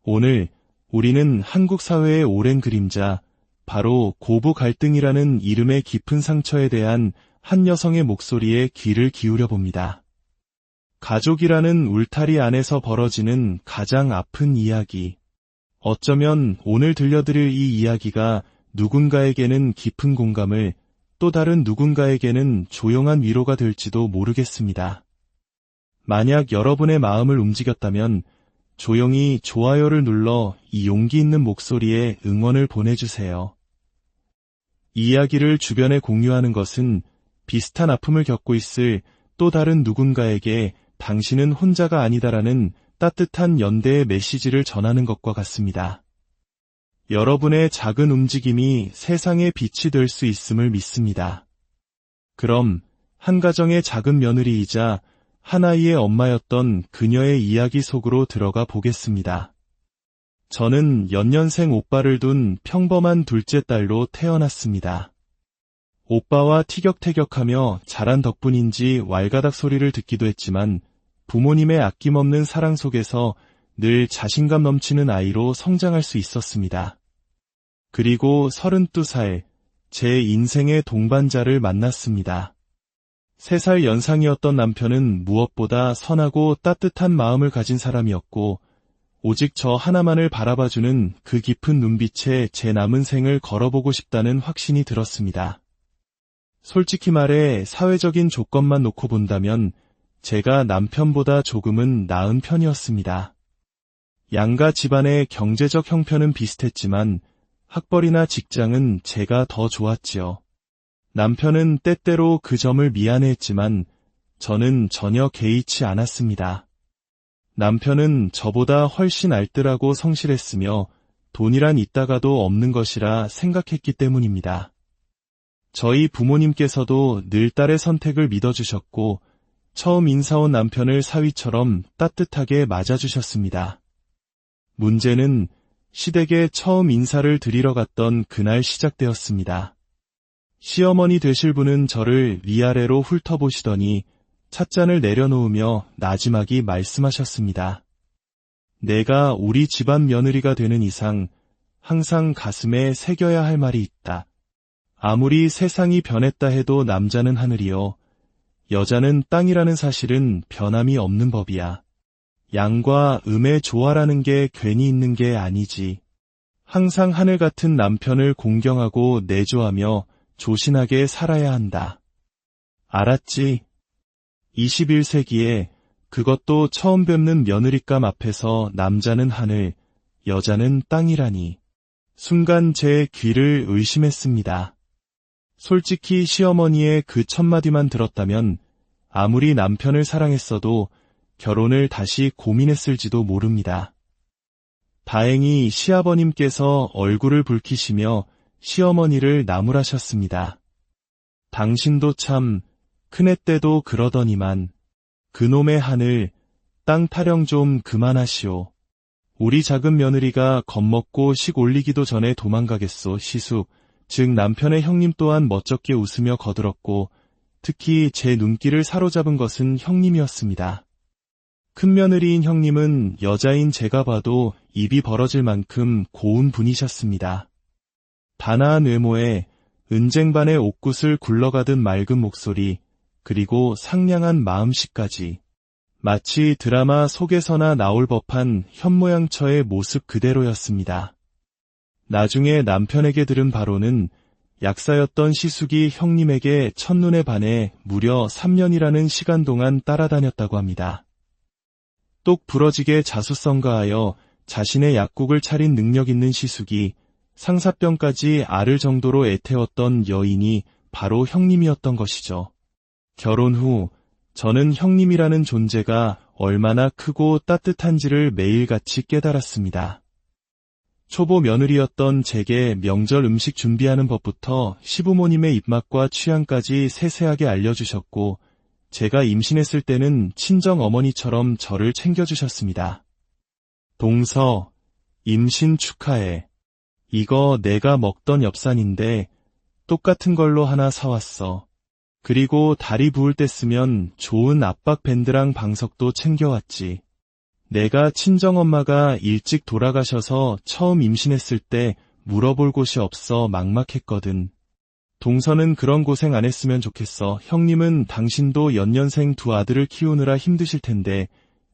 오늘 우리는 한국 사회의 오랜 그림자, 바로 고부 갈등이라는 이름의 깊은 상처에 대한 한 여성의 목소리에 귀를 기울여 봅니다. 가족이라는 울타리 안에서 벌어지는 가장 아픈 이야기. 어쩌면 오늘 들려드릴 이 이야기가 누군가에게는 깊은 공감을, 또 다른 누군가에게는 조용한 위로가 될지도 모르겠습니다. 만약 여러분의 마음을 움직였다면 조용히 좋아요를 눌러 이 용기 있는 목소리에 응원을 보내주세요. 이 이야기를 주변에 공유하는 것은 비슷한 아픔을 겪고 있을 또 다른 누군가에게 당신은 혼자가 아니다라는 따뜻한 연대의 메시지를 전하는 것과 같습니다. 여러분의 작은 움직임이 세상의 빛이 될 수 있음을 믿습니다. 그럼 한 가정의 작은 며느리이자 한 아이의 엄마였던 그녀의 이야기 속으로 들어가 보겠습니다. 저는 연년생 오빠를 둔 평범한 둘째 딸로 태어났습니다. 오빠와 티격태격하며 자란 덕분인지 왈가닥 소리를 듣기도 했지만 부모님의 아낌없는 사랑 속에서 늘 자신감 넘치는 아이로 성장할 수 있었습니다. 그리고 32살, 제 인생의 동반자를 만났습니다. 3살 연상이었던 남편은 무엇보다 선하고 따뜻한 마음을 가진 사람이었고, 오직 저 하나만을 바라봐주는 그 깊은 눈빛에 제 남은 생을 걸어보고 싶다는 확신이 들었습니다. 솔직히 말해 사회적인 조건만 놓고 본다면 제가 남편보다 조금은 나은 편이었습니다. 양가 집안의 경제적 형편은 비슷했지만 학벌이나 직장은 제가 더 좋았지요. 남편은 때때로 그 점을 미안해했지만 저는 전혀 개의치 않았습니다. 남편은 저보다 훨씬 알뜰하고 성실했으며 돈이란 있다가도 없는 것이라 생각했기 때문입니다. 저희 부모님께서도 늘 딸의 선택을 믿어주셨고 처음 인사 온 남편을 사위처럼 따뜻하게 맞아주셨습니다. 문제는 시댁에 처음 인사를 드리러 갔던 그날 시작되었습니다. 시어머니 되실 분은 저를 위아래로 훑어보시더니 찻잔을 내려놓으며 나지막이 말씀하셨습니다. 내가 우리 집안 며느리가 되는 이상 항상 가슴에 새겨야 할 말이 있다. 아무리 세상이 변했다 해도 남자는 하늘이요. 여자는 땅이라는 사실은 변함이 없는 법이야. 양과 음의 조화라는 게 괜히 있는 게 아니지. 항상 하늘 같은 남편을 공경하고 내조하며 조신하게 살아야 한다. 알았지? 21세기에 그것도 처음 뵙는 며느리감 앞에서 남자는 하늘, 여자는 땅이라니. 순간 제 귀를 의심했습니다. 솔직히 시어머니의 그 첫마디만 들었다면 아무리 남편을 사랑했어도 결혼을 다시 고민했을지도 모릅니다. 다행히 시아버님께서 얼굴을 붉히시며 시어머니를 나무라셨습니다. 당신도 참 큰애 때도 그러더니만 그놈의 하늘, 땅 타령 좀 그만하시오. 우리 작은 며느리가 겁먹고 식 올리기도 전에 도망가겠소. 시숙, 즉 남편의 형님 또한 멋쩍게 웃으며 거들었고 특히 제 눈길을 사로잡은 것은 형님이었습니다. 큰며느리인 형님은 여자인 제가 봐도 입이 벌어질 만큼 고운 분이셨습니다. 단아한 외모에 은쟁반의 옷굿을 굴러가듯 맑은 목소리, 그리고 상냥한 마음씨까지. 마치 드라마 속에서나 나올 법한 현모양처의 모습 그대로였습니다. 나중에 남편에게 들은 바로는 약사였던 시숙이 형님에게 첫눈에 반해 무려 3년이라는 시간 동안 따라다녔다고 합니다. 똑 부러지게 자수성가하여 자신의 약국을 차린 능력 있는 시숙이 상사병까지 앓을 정도로 애태웠던 여인이 바로 형님이었던 것이죠. 결혼 후 저는 형님이라는 존재가 얼마나 크고 따뜻한지를 매일같이 깨달았습니다. 초보 며느리였던 제게 명절 음식 준비하는 법부터 시부모님의 입맛과 취향까지 세세하게 알려주셨고 제가 임신했을 때는 친정 어머니처럼 저를 챙겨주셨습니다. 동서, 임신 축하해. 이거 내가 먹던 엽산인데 똑같은 걸로 하나 사왔어. 그리고 다리 부을 때 쓰면 좋은 압박 밴드랑 방석도 챙겨왔지. 내가 친정엄마가 일찍 돌아가셔서 처음 임신했을 때 물어볼 곳이 없어 막막했거든. 동서는 그런 고생 안 했으면 좋겠어. 형님은 당신도 연년생 두 아들을 키우느라 힘드실 텐데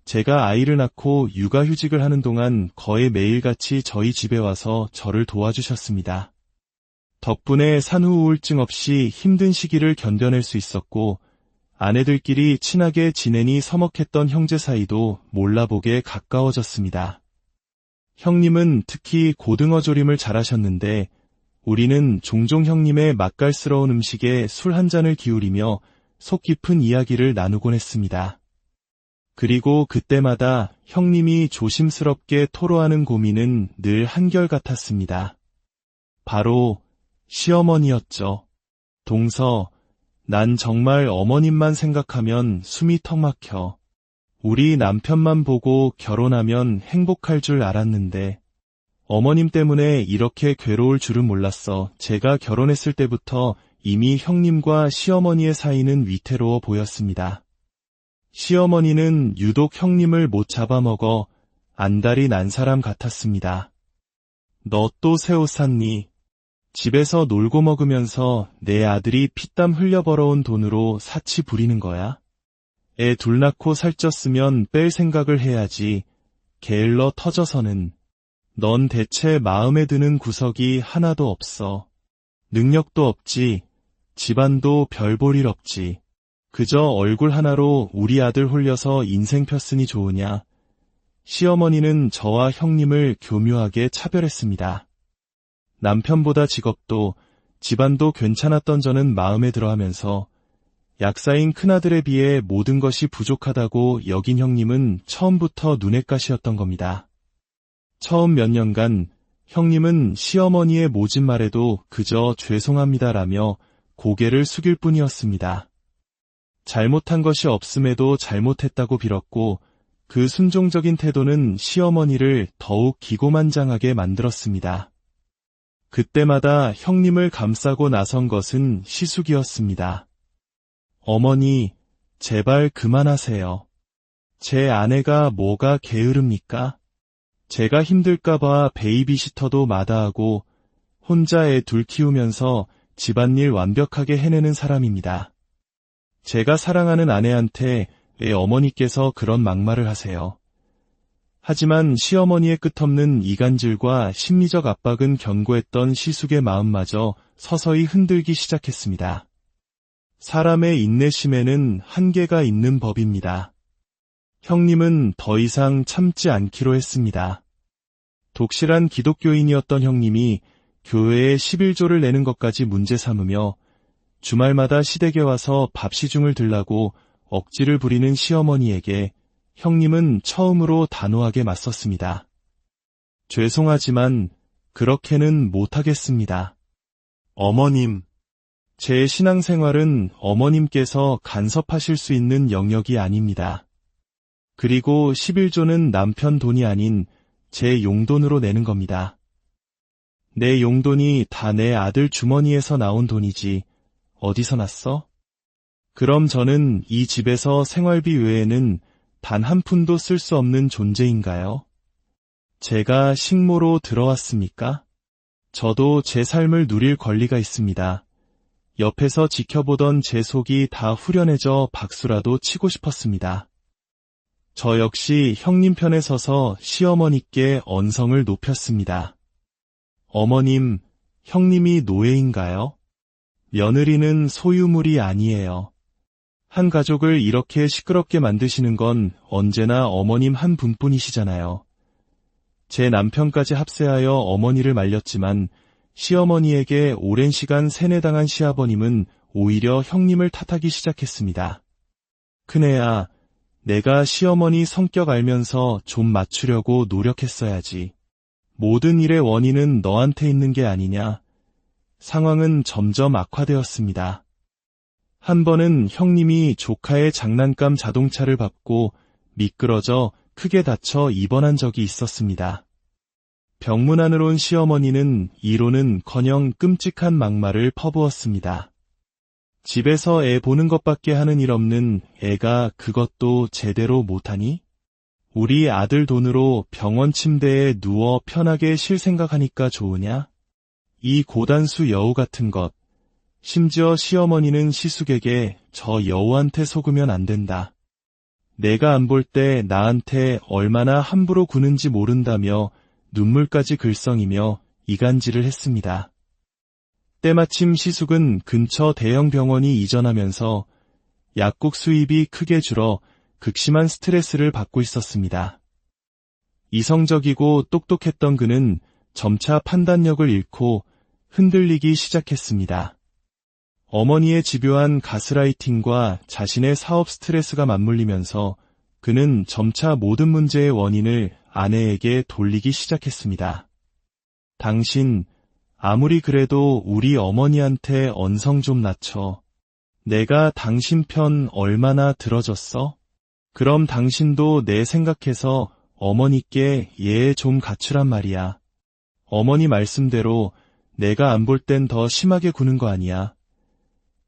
제가 아이를 낳고 육아휴직을 하는 동안 거의 매일같이 저희 집에 와서 저를 도와주셨습니다. 덕분에 산후 우울증 없이 힘든 시기를 견뎌낼 수 있었고 아내들끼리 친하게 지내니 서먹했던 형제 사이도 몰라보게 가까워졌습니다. 형님은 특히 고등어 조림을 잘하셨는데 우리는 종종 형님의 맛깔스러운 음식에 술 한 잔을 기울이며 속 깊은 이야기를 나누곤 했습니다. 그리고 그때마다 형님이 조심스럽게 토로하는 고민은 늘 한결같았습니다. 바로 시어머니였죠. 동서, 난 정말 어머님만 생각하면 숨이 턱 막혀. 우리 남편만 보고 결혼하면 행복할 줄 알았는데 어머님 때문에 이렇게 괴로울 줄은 몰랐어. 제가 결혼했을 때부터 이미 형님과 시어머니의 사이는 위태로워 보였습니다. 시어머니는 유독 형님을 못 잡아먹어 안달이 난 사람 같았습니다. 너 또 새 옷 샀니? 집에서 놀고 먹으면서 내 아들이 피땀 흘려 벌어온 돈으로 사치 부리는 거야? 애 둘 낳고 살쪘으면 뺄 생각을 해야지. 게을러 터져서는. 넌 대체 마음에 드는 구석이 하나도 없어. 능력도 없지. 집안도 별 볼 일 없지. 그저 얼굴 하나로 우리 아들 홀려서 인생 폈으니 좋으냐. 시어머니는 저와 형님을 교묘하게 차별했습니다. 남편보다 직업도 집안도 괜찮았던 저는 마음에 들어하면서 약사인 큰아들에 비해 모든 것이 부족하다고 여긴 형님은 처음부터 눈엣가시였던 겁니다. 처음 몇 년간 형님은 시어머니의 모진 말에도 그저 죄송합니다라며 고개를 숙일 뿐이었습니다. 잘못한 것이 없음에도 잘못했다고 빌었고 그 순종적인 태도는 시어머니를 더욱 기고만장하게 만들었습니다. 그때마다 형님을 감싸고 나선 것은 시숙이었습니다. 어머니, 제발 그만하세요. 제 아내가 뭐가 게으릅니까? 제가 힘들까봐 베이비시터도 마다하고 혼자 애 둘 키우면서 집안일 완벽하게 해내는 사람입니다. 제가 사랑하는 아내한테 왜 어머니께서 그런 막말을 하세요? 하지만 시어머니의 끝없는 이간질과 심리적 압박은 견고했던 시숙의 마음마저 서서히 흔들기 시작했습니다. 사람의 인내심에는 한계가 있는 법입니다. 형님은 더 이상 참지 않기로 했습니다. 독실한 기독교인이었던 형님이 교회에 11조를 내는 것까지 문제 삼으며 주말마다 시댁에 와서 밥 시중을 들라고 억지를 부리는 시어머니에게 형님은 처음으로 단호하게 맞섰습니다. 죄송하지만 그렇게는 못하겠습니다. 어머님, 제 신앙생활은 어머님께서 간섭하실 수 있는 영역이 아닙니다. 그리고 11조는 남편 돈이 아닌 제 용돈으로 내는 겁니다. 내 용돈이 다 내 아들 주머니에서 나온 돈이지 어디서 났어? 그럼 저는 이 집에서 생활비 외에는 단 한 푼도 쓸 수 없는 존재인가요? 제가 식모로 들어왔습니까? 저도 제 삶을 누릴 권리가 있습니다. 옆에서 지켜보던 제 속이 다 후련해져 박수라도 치고 싶었습니다. 저 역시 형님 편에 서서 시어머니께 언성을 높였습니다. 어머님, 형님이 노예인가요? 며느리는 소유물이 아니에요. 한 가족을 이렇게 시끄럽게 만드시는 건 언제나 어머님 한 분뿐이시잖아요. 제 남편까지 합세하여 어머니를 말렸지만 시어머니에게 오랜 시간 세뇌당한 시아버님은 오히려 형님을 탓하기 시작했습니다. 큰애야, 내가 시어머니 성격 알면서 좀 맞추려고 노력했어야지. 모든 일의 원인은 너한테 있는 게 아니냐. 상황은 점점 악화되었습니다. 한 번은 형님이 조카의 장난감 자동차를 밟고 미끄러져 크게 다쳐 입원한 적이 있었습니다. 병문 안으로 온 시어머니는 이로는커녕 끔찍한 막말을 퍼부었습니다. 집에서 애 보는 것밖에 하는 일 없는 애가 그것도 제대로 못하니? 우리 아들 돈으로 병원 침대에 누워 편하게 쉴 생각하니까 좋으냐? 이 고단수 여우 같은 것. 심지어 시어머니는 시숙에게 저 여우한테 속으면 안 된다. 내가 안 볼 때 나한테 얼마나 함부로 구는지 모른다며 눈물까지 글썽이며 이간질을 했습니다. 때마침 시숙은 근처 대형 병원이 이전하면서 약국 수입이 크게 줄어 극심한 스트레스를 받고 있었습니다. 이성적이고 똑똑했던 그는 점차 판단력을 잃고 흔들리기 시작했습니다. 어머니의 집요한 가스라이팅과 자신의 사업 스트레스가 맞물리면서 그는 점차 모든 문제의 원인을 아내에게 돌리기 시작했습니다. 당신, 아무리 그래도 우리 어머니한테 언성 좀 낮춰. 내가 당신 편 얼마나 들어줬어? 그럼 당신도 내 생각해서 어머니께 예 좀 갖추란 말이야. 어머니 말씀대로 내가 안 볼 땐 더 심하게 구는 거 아니야.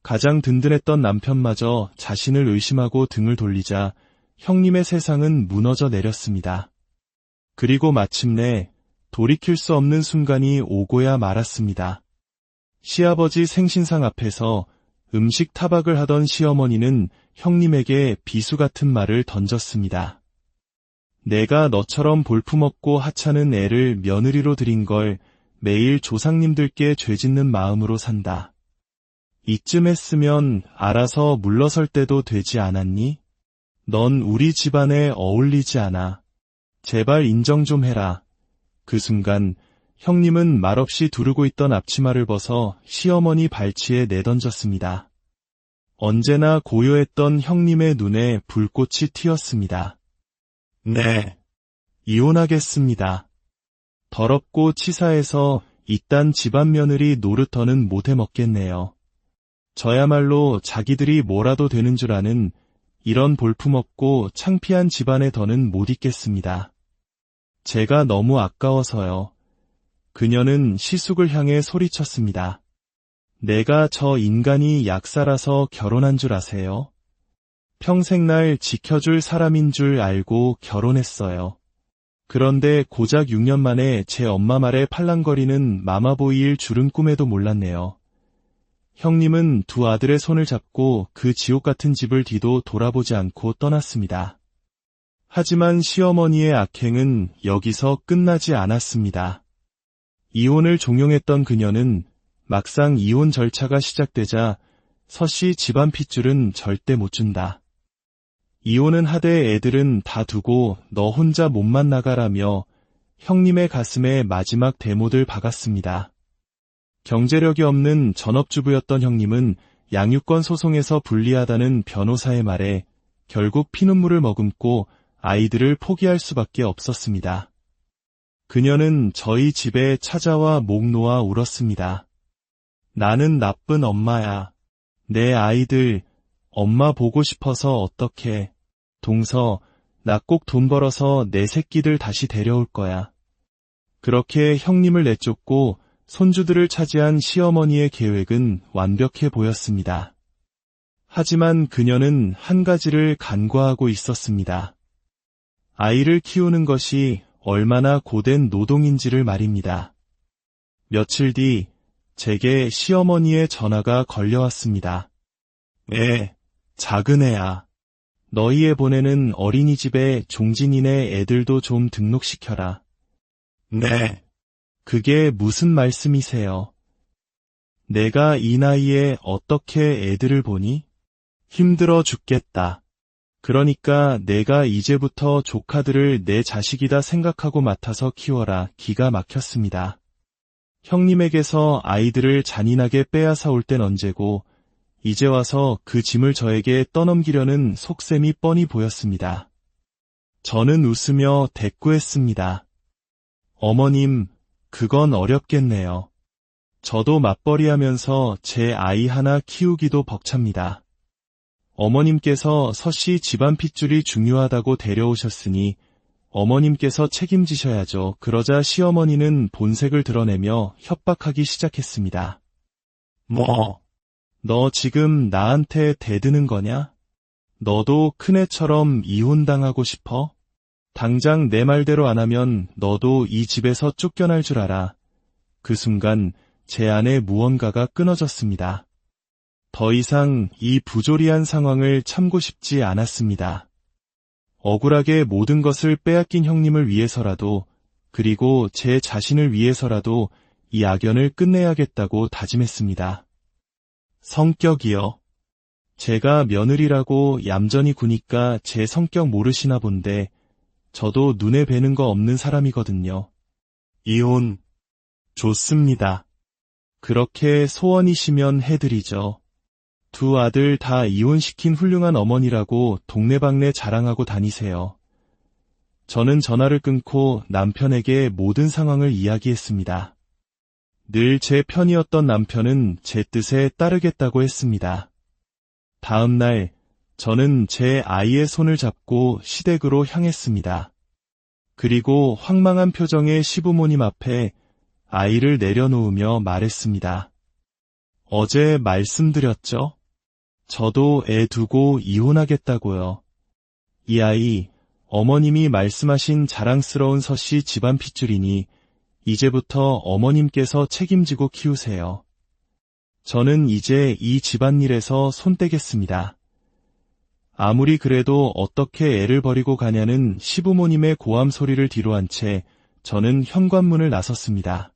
가장 든든했던 남편마저 자신을 의심하고 등을 돌리자 형님의 세상은 무너져 내렸습니다. 그리고 마침내 돌이킬 수 없는 순간이 오고야 말았습니다. 시아버지 생신상 앞에서 음식 타박을 하던 시어머니는 형님에게 비수 같은 말을 던졌습니다. 내가 너처럼 볼품없고 하찮은 애를 며느리로 들인 걸 매일 조상님들께 죄짓는 마음으로 산다. 이쯤 했으면 알아서 물러설 때도 되지 않았니? 넌 우리 집안에 어울리지 않아. 제발 인정 좀 해라. 그 순간 형님은 말없이 두르고 있던 앞치마를 벗어 시어머니 발치에 내던졌습니다. 언제나 고요했던 형님의 눈에 불꽃이 튀었습니다. 네, 이혼하겠습니다. 더럽고 치사해서 이딴 집안 며느리 노릇더는 못해 먹겠네요. 저야말로 자기들이 뭐라도 되는 줄 아는 이런 볼품없고 창피한 집안에 더는 못 있겠습니다. 제가 너무 아까워서요. 그녀는 시숙을 향해 소리쳤습니다. 내가 저 인간이 약사라서 결혼한 줄 아세요? 평생 날 지켜줄 사람인 줄 알고 결혼했어요. 그런데 고작 6년 만에 제 엄마 말에 팔랑거리는 마마보이일 줄은 꿈에도 몰랐네요. 형님은 두 아들의 손을 잡고 그 지옥 같은 집을 뒤도 돌아보지 않고 떠났습니다. 하지만 시어머니의 악행은 여기서 끝나지 않았습니다. 이혼을 종용했던 그녀는 막상 이혼 절차가 시작되자 서씨 집안 핏줄은 절대 못 준다. 이혼은 하되 애들은 다 두고 너 혼자 몸만 나가라며 형님의 가슴에 마지막 대못을 박았습니다. 경제력이 없는 전업주부였던 형님은 양육권 소송에서 불리하다는 변호사의 말에 결국 피눈물을 머금고 아이들을 포기할 수밖에 없었습니다. 그녀는 저희 집에 찾아와 목 놓아 울었습니다. 나는 나쁜 엄마야. 내 아이들, 엄마 보고 싶어서 어떡해. 동서, 나 꼭 돈 벌어서 내 새끼들 다시 데려올 거야. 그렇게 형님을 내쫓고 손주들을 차지한 시어머니의 계획은 완벽해 보였습니다. 하지만 그녀는 한 가지를 간과하고 있었습니다. 아이를 키우는 것이 얼마나 고된 노동인지를 말입니다. 며칠 뒤 제게 시어머니의 전화가 걸려왔습니다. 네, 작은 애야. 너희 애 보내는 어린이집에 종진이네 애들도 좀 등록시켜라. 네. 그게 무슨 말씀이세요? 내가 이 나이에 어떻게 애들을 보니? 힘들어 죽겠다. 그러니까 내가 이제부터 조카들을 내 자식이다 생각하고 맡아서 키워라. 기가 막혔습니다. 형님에게서 아이들을 잔인하게 빼앗아 올 땐 언제고 이제 와서 그 짐을 저에게 떠넘기려는 속셈이 뻔히 보였습니다. 저는 웃으며 대꾸했습니다. 어머님, 그건 어렵겠네요. 저도 맞벌이하면서 제 아이 하나 키우기도 벅찹니다. 어머님께서 서씨 집안 핏줄이 중요하다고 데려오셨으니 어머님께서 책임지셔야죠. 그러자 시어머니는 본색을 드러내며 협박하기 시작했습니다. 너 지금 나한테 대드는 거냐? 너도 큰애처럼 이혼당하고 싶어? 당장 내 말대로 안 하면 너도 이 집에서 쫓겨날 줄 알아. 그 순간 제 안에 무언가가 끊어졌습니다. 더 이상 이 부조리한 상황을 참고 싶지 않았습니다. 억울하게 모든 것을 빼앗긴 형님을 위해서라도, 그리고 제 자신을 위해서라도 이 악연을 끝내야겠다고 다짐했습니다. 성격이요. 제가 며느리라고 얌전히 구니까 제 성격 모르시나 본데, 저도 눈에 뵈는 거 없는 사람이거든요. 이혼. 좋습니다. 그렇게 소원이시면 해드리죠. 두 아들 다 이혼시킨 훌륭한 어머니라고 동네방네 자랑하고 다니세요. 저는 전화를 끊고 남편에게 모든 상황을 이야기했습니다. 늘 제 편이었던 남편은 제 뜻에 따르겠다고 했습니다. 다음 날 저는 제 아이의 손을 잡고 시댁으로 향했습니다. 그리고 황망한 표정의 시부모님 앞에 아이를 내려놓으며 말했습니다. 어제 말씀드렸죠? 저도 애 두고 이혼하겠다고요. 이 아이, 어머님이 말씀하신 자랑스러운 서씨 집안 핏줄이니 이제부터 어머님께서 책임지고 키우세요. 저는 이제 이 집안일에서 손 떼겠습니다. 아무리 그래도 어떻게 애를 버리고 가냐는 시부모님의 고함 소리를 뒤로한 채 저는 현관문을 나섰습니다.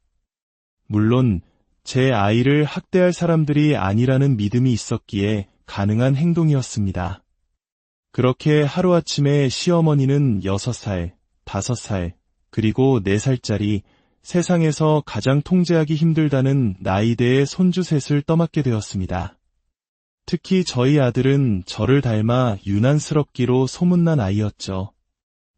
물론 제 아이를 학대할 사람들이 아니라는 믿음이 있었기에 가능한 행동이었습니다. 그렇게 하루아침에 시어머니는 6살, 5살, 그리고 4살짜리 세상에서 가장 통제하기 힘들다는 나이대의 손주 셋을 떠맡게 되었습니다. 특히 저희 아들은 저를 닮아 유난스럽기로 소문난 아이였죠.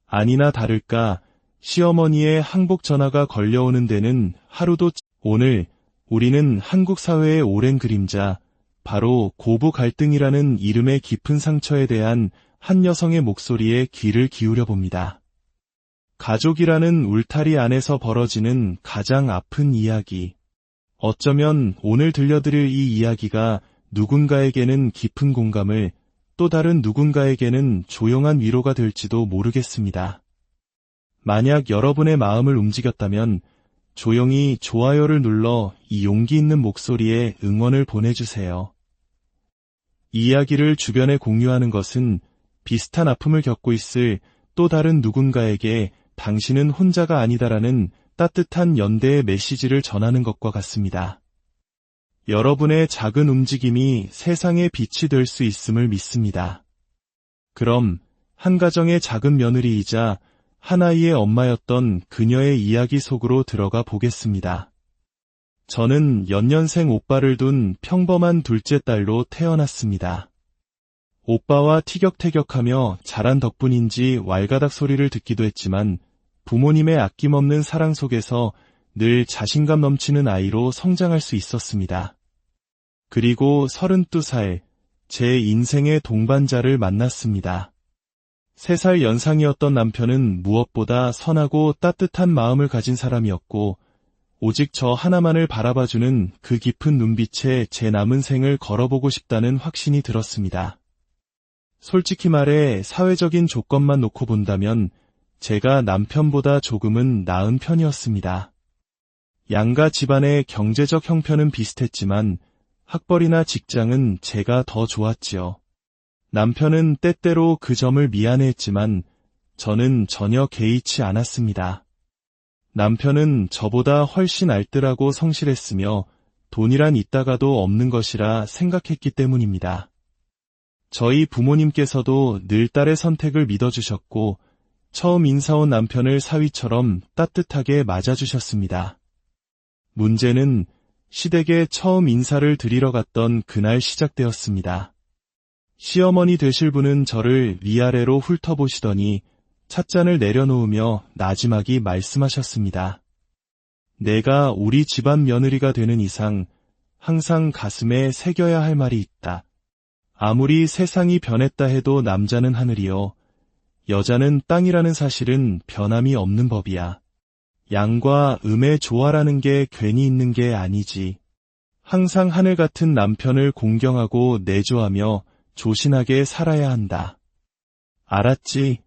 아니나 다를까 시어머니의 항복 전화가 걸려오는 데는 하루도 오늘 우리는 한국 사회의 오랜 그림자, 바로 고부 갈등이라는 이름의 깊은 상처에 대한 한 여성의 목소리에 귀를 기울여 봅니다. 가족이라는 울타리 안에서 벌어지는 가장 아픈 이야기. 어쩌면 오늘 들려드릴 이 이야기가 누군가에게는 깊은 공감을, 또 다른 누군가에게는 조용한 위로가 될지도 모르겠습니다. 만약 여러분의 마음을 움직였다면 조용히 좋아요를 눌러 이 용기 있는 목소리에 응원을 보내주세요. 이 이야기를 주변에 공유하는 것은 비슷한 아픔을 겪고 있을 또 다른 누군가에게 당신은 혼자가 아니다라는 따뜻한 연대의 메시지를 전하는 것과 같습니다. 여러분의 작은 움직임이 세상의 빛이 될 수 있음을 믿습니다. 그럼 한 가정의 작은 며느리이자 한 아이의 엄마였던 그녀의 이야기 속으로 들어가 보겠습니다. 저는 연년생 오빠를 둔 평범한 둘째 딸로 태어났습니다. 오빠와 티격태격하며 자란 덕분인지 왈가닥 소리를 듣기도 했지만 부모님의 아낌없는 사랑 속에서 늘 자신감 넘치는 아이로 성장할 수 있었습니다. 그리고 32살, 제 인생의 동반자를 만났습니다. 3살 연상이었던 남편은 무엇보다 선하고 따뜻한 마음을 가진 사람이었고 오직 저 하나만을 바라봐주는 그 깊은 눈빛에 제 남은 생을 걸어보고 싶다는 확신이 들었습니다. 솔직히 말해 사회적인 조건만 놓고 본다면 제가 남편보다 조금은 나은 편이었습니다. 양가 집안의 경제적 형편은 비슷했지만 학벌이나 직장은 제가 더 좋았지요. 남편은 때때로 그 점을 미안해했지만 저는 전혀 개의치 않았습니다. 남편은 저보다 훨씬 알뜰하고 성실했으며 돈이란 있다가도 없는 것이라 생각했기 때문입니다. 저희 부모님께서도 늘 딸의 선택을 믿어주셨고 처음 인사온 남편을 사위처럼 따뜻하게 맞아주셨습니다. 문제는 시댁에 처음 인사를 드리러 갔던 그날 시작되었습니다. 시어머니 되실 분은 저를 위아래로 훑어보시더니 찻잔을 내려놓으며 나지막이 말씀하셨습니다. 내가 우리 집안 며느리가 되는 이상 항상 가슴에 새겨야 할 말이 있다. 아무리 세상이 변했다 해도 남자는 하늘이요. 여자는 땅이라는 사실은 변함이 없는 법이야. 양과 음의 조화라는 게 괜히 있는 게 아니지. 항상 하늘 같은 남편을 공경하고 내조하며 조신하게 살아야 한다. 알았지?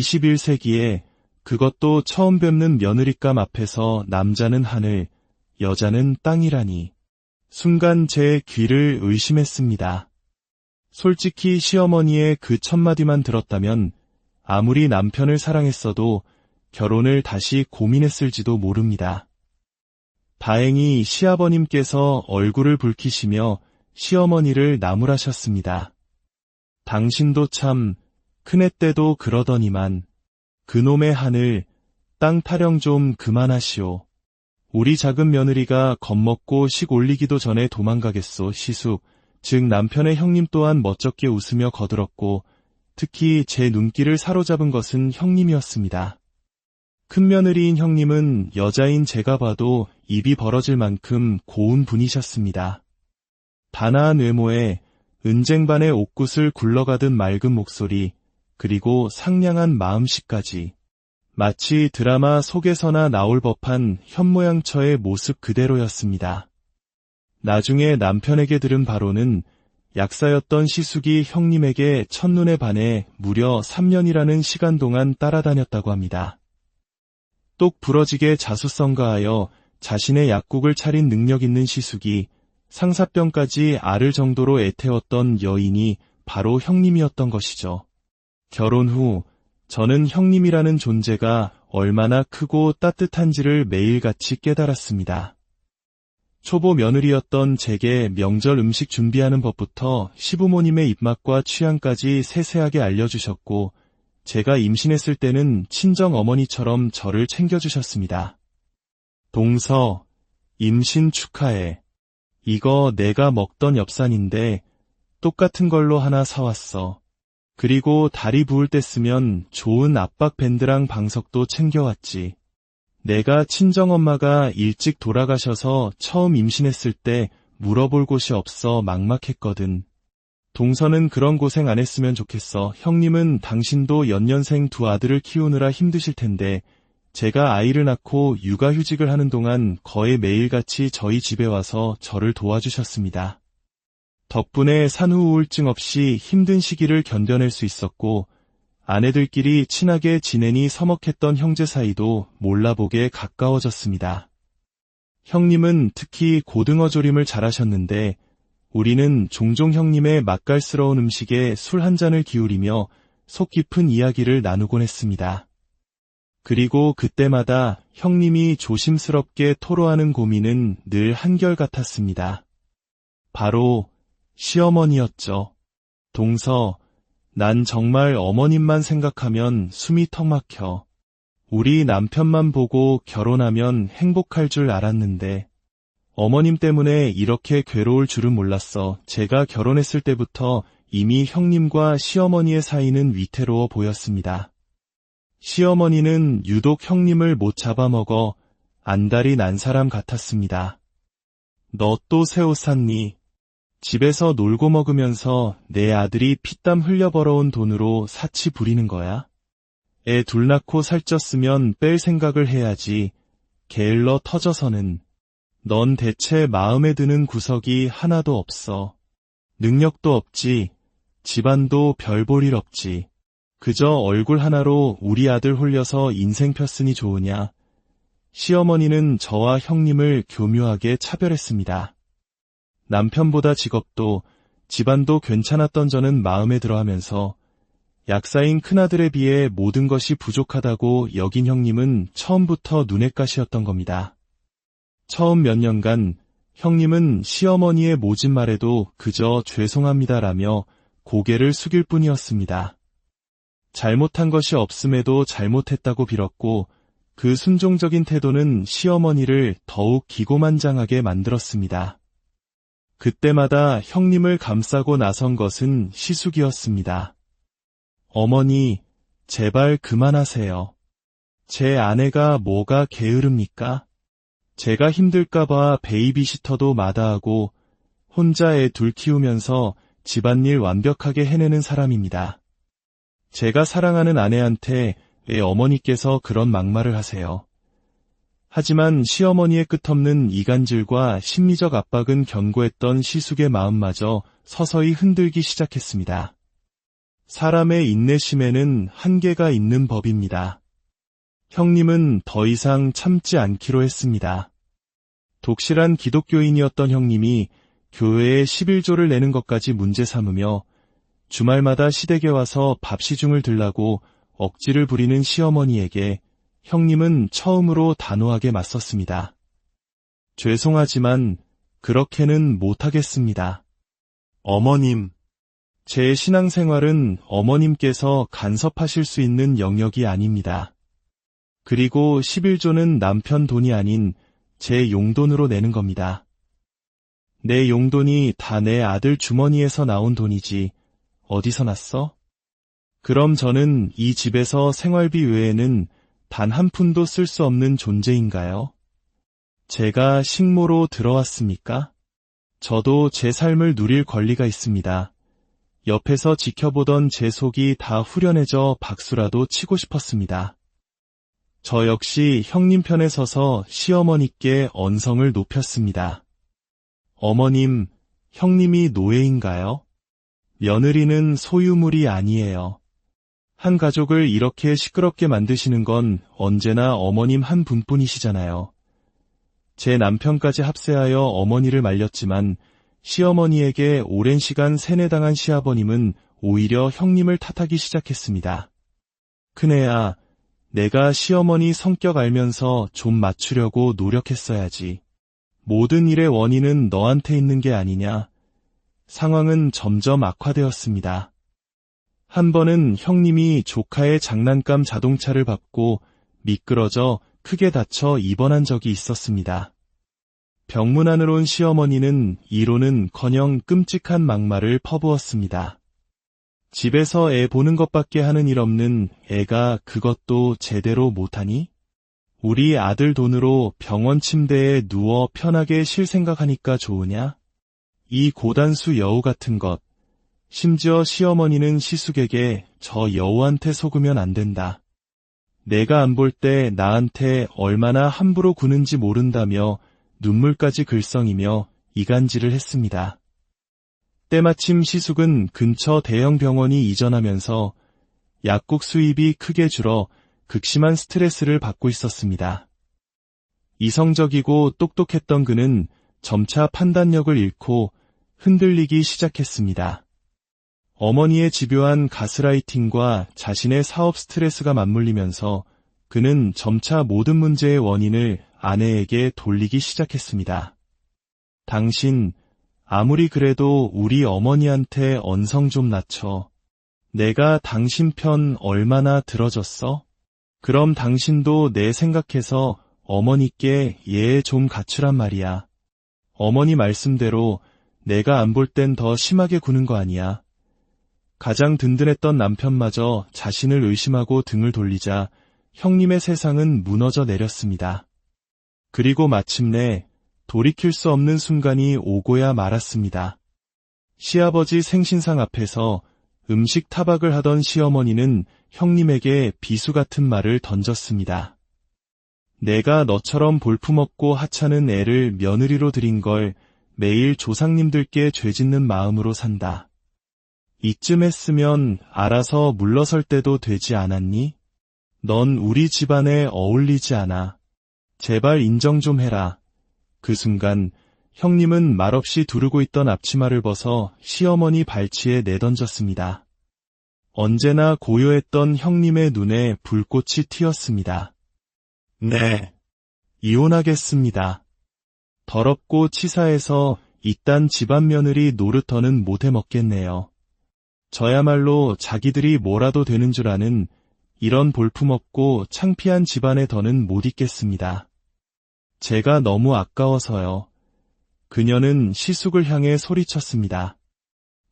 21세기에 그것도 처음 뵙는 며느리감 앞에서 남자는 하늘, 여자는 땅이라니. 순간 제 귀를 의심했습니다. 솔직히 시어머니의 그 첫마디만 들었다면 아무리 남편을 사랑했어도 결혼을 다시 고민했을지도 모릅니다. 다행히 시아버님께서 얼굴을 붉히시며 시어머니를 나무라셨습니다. 당신도 참 큰애 때도 그러더니만 그놈의 하늘, 땅 타령 좀 그만하시오. 우리 작은 며느리가 겁먹고 식 올리기도 전에 도망가겠소. 시숙, 즉 남편의 형님 또한 멋쩍게 웃으며 거들었고 특히 제 눈길을 사로잡은 것은 형님이었습니다. 큰며느리인 형님은 여자인 제가 봐도 입이 벌어질 만큼 고운 분이셨습니다. 단아한 외모에 은쟁반의 옥굿을 굴러가듯 맑은 목소리, 그리고 상냥한 마음씨까지. 마치 드라마 속에서나 나올 법한 현모양처의 모습 그대로였습니다. 나중에 남편에게 들은 바로는 약사였던 시숙이 형님에게 첫눈에 반해 무려 3년이라는 시간 동안 따라다녔다고 합니다. 똑 부러지게 자수성가하여 자신의 약국을 차린 능력 있는 시숙이 상사병까지 앓을 정도로 애태웠던 여인이 바로 형님이었던 것이죠. 결혼 후 저는 형님이라는 존재가 얼마나 크고 따뜻한지를 매일같이 깨달았습니다. 초보 며느리였던 제게 명절 음식 준비하는 법부터 시부모님의 입맛과 취향까지 세세하게 알려주셨고 제가 임신했을 때는 친정 어머니처럼 저를 챙겨주셨습니다. 동서, 임신 축하해. 이거 내가 먹던 엽산인데 똑같은 걸로 하나 사왔어. 그리고 다리 부을 때 쓰면 좋은 압박 밴드랑 방석도 챙겨왔지. 내가 친정엄마가 일찍 돌아가셔서 처음 임신했을 때 물어볼 곳이 없어 막막했거든. 동서는 그런 고생 안 했으면 좋겠어. 형님은 당신도 연년생 두 아들을 키우느라 힘드실 텐데 제가 아이를 낳고 육아휴직을 하는 동안 거의 매일같이 저희 집에 와서 저를 도와주셨습니다. 덕분에 산후 우울증 없이 힘든 시기를 견뎌낼 수 있었고 아내들끼리 친하게 지내니 서먹했던 형제 사이도 몰라보게 가까워졌습니다. 형님은 특히 고등어 조림을 잘하셨는데 우리는 종종 형님의 맛깔스러운 음식에 술 한 잔을 기울이며 속 깊은 이야기를 나누곤 했습니다. 그리고 그때마다 형님이 조심스럽게 토로하는 고민은 늘 한결같았습니다. 바로 시어머니였죠. 동서, 난 정말 어머님만 생각하면 숨이 턱 막혀. 우리 남편만 보고 결혼하면 행복할 줄 알았는데 어머님 때문에 이렇게 괴로울 줄은 몰랐어. 제가 결혼했을 때부터 이미 형님과 시어머니의 사이는 위태로워 보였습니다. 시어머니는 유독 형님을 못 잡아먹어 안달이 난 사람 같았습니다. 너 또 새 옷 샀니? 집에서 놀고 먹으면서 내 아들이 피땀 흘려 벌어온 돈으로 사치 부리는 거야? 애 둘 낳고 살쪘으면 뺄 생각을 해야지. 게을러 터져서는. 넌 대체 마음에 드는 구석이 하나도 없어. 능력도 없지. 집안도 별 볼 일 없지. 그저 얼굴 하나로 우리 아들 홀려서 인생 폈으니 좋으냐. 시어머니는 저와 형님을 교묘하게 차별했습니다. 남편보다 직업도 집안도 괜찮았던 저는 마음에 들어하면서 약사인 큰아들에 비해 모든 것이 부족하다고 여긴 형님은 처음부터 눈엣가시였던 겁니다. 처음 몇 년간 형님은 시어머니의 모진 말에도 그저 죄송합니다라며 고개를 숙일 뿐이었습니다. 잘못한 것이 없음에도 잘못했다고 빌었고 그 순종적인 태도는 시어머니를 더욱 기고만장하게 만들었습니다. 그때마다 형님을 감싸고 나선 것은 시숙이었습니다. 어머니, 제발 그만하세요. 제 아내가 뭐가 게으릅니까? 제가 힘들까봐 베이비시터도 마다하고 혼자 애 둘 키우면서 집안일 완벽하게 해내는 사람입니다. 제가 사랑하는 아내한테 왜 어머니께서 그런 막말을 하세요? 하지만 시어머니의 끝없는 이간질과 심리적 압박은 견고했던 시숙의 마음마저 서서히 흔들기 시작했습니다. 사람의 인내심에는 한계가 있는 법입니다. 형님은 더 이상 참지 않기로 했습니다. 독실한 기독교인이었던 형님이 교회에 11조를 내는 것까지 문제 삼으며 주말마다 시댁에 와서 밥시중을 들라고 억지를 부리는 시어머니에게 형님은 처음으로 단호하게 맞섰습니다. 죄송하지만 그렇게는 못하겠습니다. 어머님, 제 신앙생활은 어머님께서 간섭하실 수 있는 영역이 아닙니다. 그리고 11조는 남편 돈이 아닌 제 용돈으로 내는 겁니다. 내 용돈이 다 내 아들 주머니에서 나온 돈이지 어디서 났어? 그럼 저는 이 집에서 생활비 외에는 단 한 푼도 쓸 수 없는 존재인가요? 제가 식모로 들어왔습니까? 저도 제 삶을 누릴 권리가 있습니다. 옆에서 지켜보던 제 속이 다 후련해져 박수라도 치고 싶었습니다. 저 역시 형님 편에 서서 시어머니께 언성을 높였습니다. 어머님, 형님이 노예인가요? 며느리는 소유물이 아니에요. 한 가족을 이렇게 시끄럽게 만드시는 건 언제나 어머님 한 분뿐이시잖아요. 제 남편까지 합세하여 어머니를 말렸지만 시어머니에게 오랜 시간 세뇌당한 시아버님은 오히려 형님을 탓하기 시작했습니다. 큰애야, 내가 시어머니 성격 알면서 좀 맞추려고 노력했어야지. 모든 일의 원인은 너한테 있는 게 아니냐. 상황은 점점 악화되었습니다. 한 번은 형님이 조카의 장난감 자동차를 밟고 미끄러져 크게 다쳐 입원한 적이 있었습니다. 병문 안으로 온 시어머니는 이로는커녕 끔찍한 막말을 퍼부었습니다. 집에서 애 보는 것밖에 하는 일 없는 애가 그것도 제대로 못하니? 우리 아들 돈으로 병원 침대에 누워 편하게 쉴 생각하니까 좋으냐? 이 고단수 여우 같은 것. 심지어 시어머니는 시숙에게 저 여우한테 속으면 안 된다. 내가 안 볼 때 나한테 얼마나 함부로 구는지 모른다며 눈물까지 글썽이며 이간질을 했습니다. 때마침 시숙은 근처 대형 병원이 이전하면서 약국 수입이 크게 줄어 극심한 스트레스를 받고 있었습니다. 이성적이고 똑똑했던 그는 점차 판단력을 잃고 흔들리기 시작했습니다. 어머니의 집요한 가스라이팅과 자신의 사업 스트레스가 맞물리면서 그는 점차 모든 문제의 원인을 아내에게 돌리기 시작했습니다. 당신, 아무리 그래도 우리 어머니한테 언성 좀 낮춰. 내가 당신 편 얼마나 들어줬어? 그럼 당신도 내 생각해서 어머니께 예 좀 갖추란 말이야. 어머니 말씀대로 내가 안 볼 땐 더 심하게 구는 거 아니야. 가장 든든했던 남편마저 자신을 의심하고 등을 돌리자 형님의 세상은 무너져 내렸습니다. 그리고 마침내 돌이킬 수 없는 순간이 오고야 말았습니다. 시아버지 생신상 앞에서 음식 타박을 하던 시어머니는 형님에게 비수 같은 말을 던졌습니다. 내가 너처럼 볼품없고 하찮은 애를 며느리로 들인 걸 매일 조상님들께 죄짓는 마음으로 산다. 이쯤 했으면 알아서 물러설 때도 되지 않았니? 넌 우리 집안에 어울리지 않아. 제발 인정 좀 해라. 그 순간 형님은 말없이 두르고 있던 앞치마를 벗어 시어머니 발치에 내던졌습니다. 언제나 고요했던 형님의 눈에 불꽃이 튀었습니다. 네, 이혼하겠습니다. 더럽고 치사해서 이딴 집안 며느리 노릇터는 못해 먹겠네요. 저야말로 자기들이 뭐라도 되는 줄 아는 이런 볼품없고 창피한 집안의 더는 못 있겠습니다. 제가 너무 아까워서요. 그녀는 시숙을 향해 소리쳤습니다.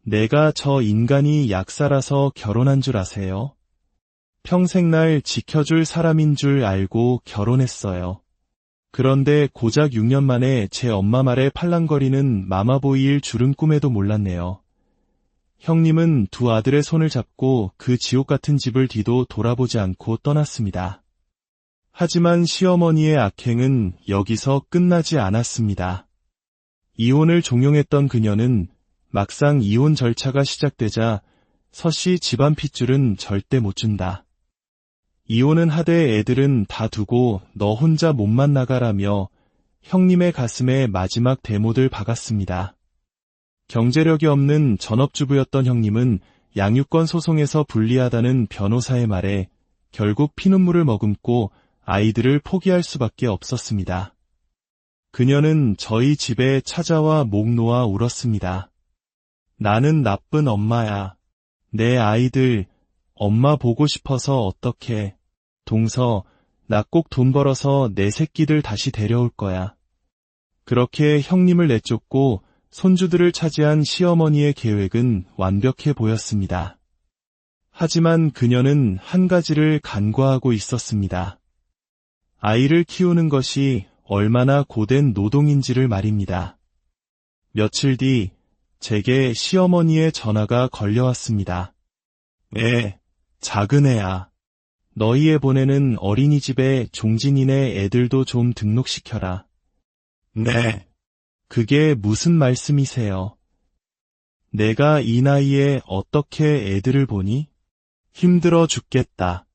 내가 저 인간이 약사라서 결혼한 줄 아세요? 평생 날 지켜줄 사람인 줄 알고 결혼했어요. 그런데 고작 6년 만에 제 엄마 말에 팔랑거리는 마마보이일 줄은 꿈에도 몰랐네요. 형님은 두 아들의 손을 잡고 그 지옥 같은 집을 뒤도 돌아보지 않고 떠났습니다. 하지만 시어머니의 악행은 여기서 끝나지 않았습니다. 이혼을 종용했던 그녀는 막상 이혼 절차가 시작되자 서씨 집안 핏줄은 절대 못 준다. 이혼은 하되 애들은 다 두고 너 혼자 몸만 나가라며 형님의 가슴에 마지막 대못을 박았습니다. 경제력이 없는 전업주부였던 형님은 양육권 소송에서 불리하다는 변호사의 말에 결국 피눈물을 머금고 아이들을 포기할 수밖에 없었습니다. 그녀는 저희 집에 찾아와 목 놓아 울었습니다. 나는 나쁜 엄마야. 내 아이들 엄마 보고 싶어서 어떡해. 동서, 나 꼭 돈 벌어서 내 새끼들 다시 데려올 거야. 그렇게 형님을 내쫓고 손주들을 차지한 시어머니의 계획은 완벽해 보였습니다. 하지만 그녀는 한 가지를 간과하고 있었습니다. 아이를 키우는 것이 얼마나 고된 노동인지를 말입니다. 며칠 뒤 제게 시어머니의 전화가 걸려왔습니다. 작은 애야. 너희 애 보내는 어린이집에 종진이네 애들도 좀 등록시켜라. 네. 그게 무슨 말씀이세요? 내가 이 나이에 어떻게 애들을 보니? 힘들어 죽겠다.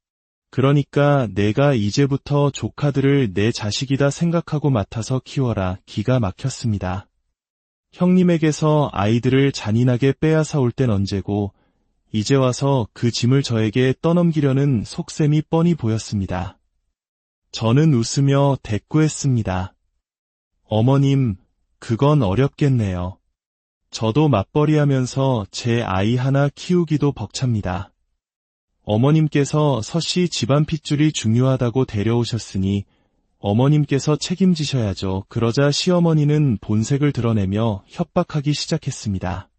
그러니까 내가 이제부터 조카들을 내 자식이다 생각하고 맡아서 키워라. 기가 막혔습니다. 형님에게서 아이들을 잔인하게 빼앗아 올 땐 언제고 이제 와서 그 짐을 저에게 떠넘기려는 속셈이 뻔히 보였습니다. 저는 웃으며 대꾸했습니다. 어머님, 그건 어렵겠네요. 저도 맞벌이하면서 제 아이 하나 키우기도 벅찹니다. 어머님께서 서씨 집안 핏줄이 중요하다고 데려오셨으니 어머님께서 책임지셔야죠. 그러자 시어머니는 본색을 드러내며 협박하기 시작했습니다.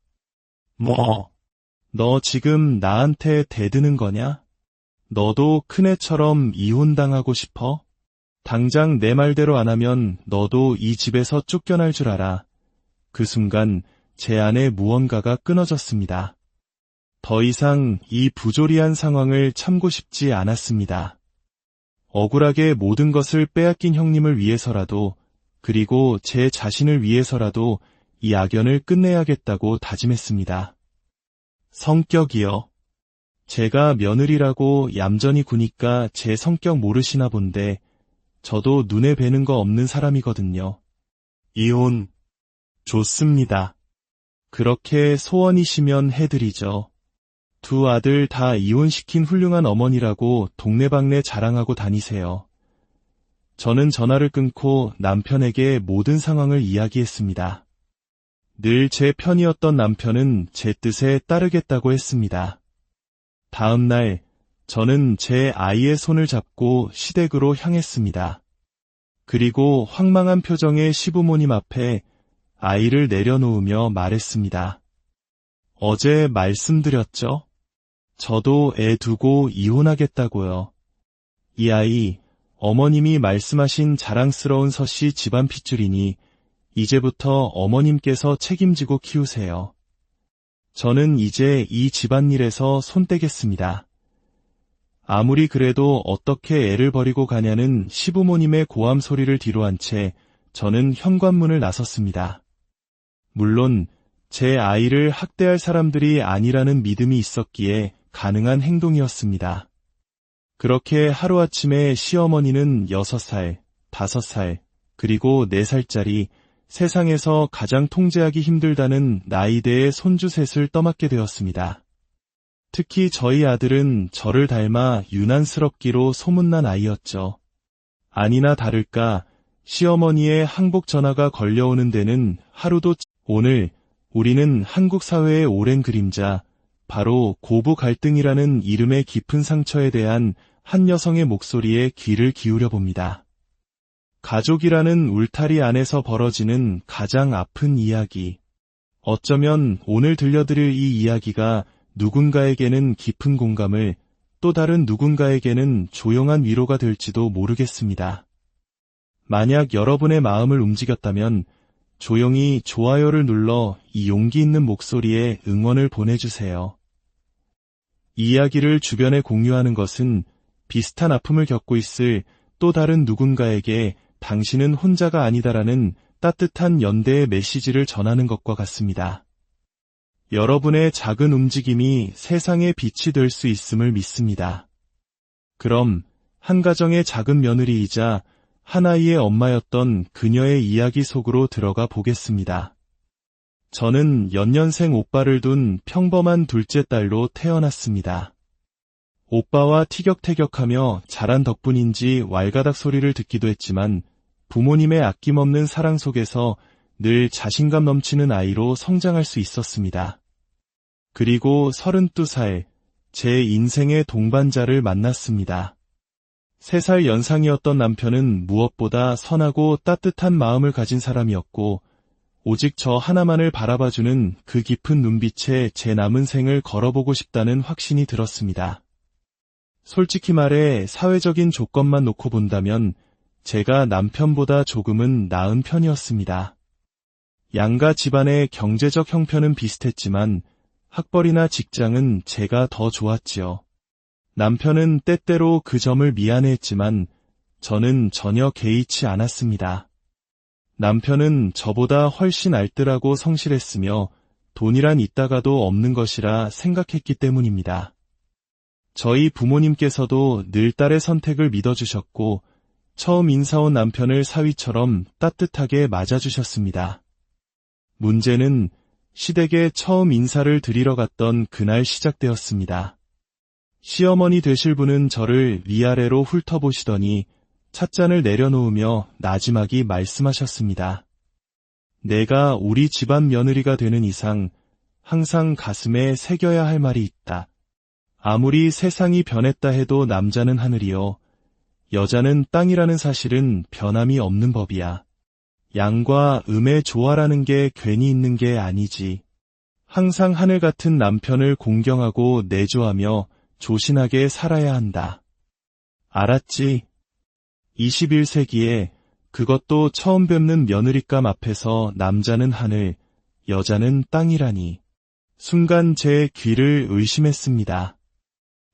너 지금 나한테 대드는 거냐? 너도 큰애처럼 이혼당하고 싶어? 당장 내 말대로 안 하면 너도 이 집에서 쫓겨날 줄 알아. 그 순간 제 안에 무언가가 끊어졌습니다. 더 이상 이 부조리한 상황을 참고 싶지 않았습니다. 억울하게 모든 것을 빼앗긴 형님을 위해서라도, 그리고 제 자신을 위해서라도 이 악연을 끝내야겠다고 다짐했습니다. 성격이요. 제가 며느리라고 얌전히 구니까 제 성격 모르시나 본데 저도 눈에 뵈는 거 없는 사람이거든요. 이혼. 좋습니다. 그렇게 소원이시면 해드리죠. 두 아들 다 이혼시킨 훌륭한 어머니라고 동네방네 자랑하고 다니세요. 저는 전화를 끊고 남편에게 모든 상황을 이야기했습니다. 늘 제 편이었던 남편은 제 뜻에 따르겠다고 했습니다. 다음 날 저는 제 아이의 손을 잡고 시댁으로 향했습니다. 그리고 황망한 표정의 시부모님 앞에 아이를 내려놓으며 말했습니다. 어제 말씀드렸죠? 저도 애 두고 이혼하겠다고요. 이 아이, 어머님이 말씀하신 자랑스러운 서씨 집안 핏줄이니 이제부터 어머님께서 책임지고 키우세요. 저는 이제 이 집안일에서 손 떼겠습니다. 아무리 그래도 어떻게 애를 버리고 가냐는 시부모님의 고함 소리를 뒤로한 채 저는 현관문을 나섰습니다. 물론 제 아이를 학대할 사람들이 아니라는 믿음이 있었기에 가능한 행동이었습니다. 그렇게 하루아침에 시어머니는 6살, 5살, 그리고 4살짜리 세상에서 가장 통제하기 힘들다는 나이대의 손주 셋을 떠맡게 되었습니다. 특히 저희 아들은 저를 닮아 유난스럽기로 소문난 아이였죠. 아니나 다를까 시어머니의 항복 전화가 걸려오는 데는 하루도 오늘 우리는 한국 사회의 오랜 그림자, 바로 고부 갈등이라는 이름의 깊은 상처에 대한 한 여성의 목소리에 귀를 기울여 봅니다. 가족이라는 울타리 안에서 벌어지는 가장 아픈 이야기. 어쩌면 오늘 들려드릴 이 이야기가 누군가에게는 깊은 공감을, 또 다른 누군가에게는 조용한 위로가 될지도 모르겠습니다. 만약 여러분의 마음을 움직였다면 조용히 좋아요를 눌러 이 용기 있는 목소리에 응원을 보내주세요. 이 이야기를 주변에 공유하는 것은 비슷한 아픔을 겪고 있을 또 다른 누군가에게 당신은 혼자가 아니다라는 따뜻한 연대의 메시지를 전하는 것과 같습니다. 여러분의 작은 움직임이 세상의 빛이 될 수 있음을 믿습니다. 그럼 한 가정의 작은 며느리이자 한 아이의 엄마였던 그녀의 이야기 속으로 들어가 보겠습니다. 저는 연년생 오빠를 둔 평범한 둘째 딸로 태어났습니다. 오빠와 티격태격하며 자란 덕분인지 왈가닥 소리를 듣기도 했지만 부모님의 아낌없는 사랑 속에서 늘 자신감 넘치는 아이로 성장할 수 있었습니다. 그리고 32살, 제 인생의 동반자를 만났습니다. 3살 연상이었던 남편은 무엇보다 선하고 따뜻한 마음을 가진 사람이었고 오직 저 하나만을 바라봐주는 그 깊은 눈빛에 제 남은 생을 걸어보고 싶다는 확신이 들었습니다. 솔직히 말해 사회적인 조건만 놓고 본다면 제가 남편보다 조금은 나은 편이었습니다. 양가 집안의 경제적 형편은 비슷했지만 학벌이나 직장은 제가 더 좋았지요. 남편은 때때로 그 점을 미안해했지만 저는 전혀 개의치 않았습니다. 남편은 저보다 훨씬 알뜰하고 성실했으며 돈이란 있다가도 없는 것이라 생각했기 때문입니다. 저희 부모님께서도 늘 딸의 선택을 믿어주셨고 처음 인사 온 남편을 사위처럼 따뜻하게 맞아주셨습니다. 문제는 시댁에 처음 인사를 드리러 갔던 그날 시작되었습니다. 시어머니 되실 분은 저를 위아래로 훑어보시더니 찻잔을 내려놓으며 나지막이 말씀하셨습니다. 내가 우리 집안 며느리가 되는 이상 항상 가슴에 새겨야 할 말이 있다. 아무리 세상이 변했다 해도 남자는 하늘이요. 여자는 땅이라는 사실은 변함이 없는 법이야. 양과 음의 조화라는 게 괜히 있는 게 아니지. 항상 하늘 같은 남편을 공경하고 내조하며 조신하게 살아야 한다. 알았지? 21세기에 그것도 처음 뵙는 며느리감 앞에서 남자는 하늘, 여자는 땅이라니. 순간 제 귀를 의심했습니다.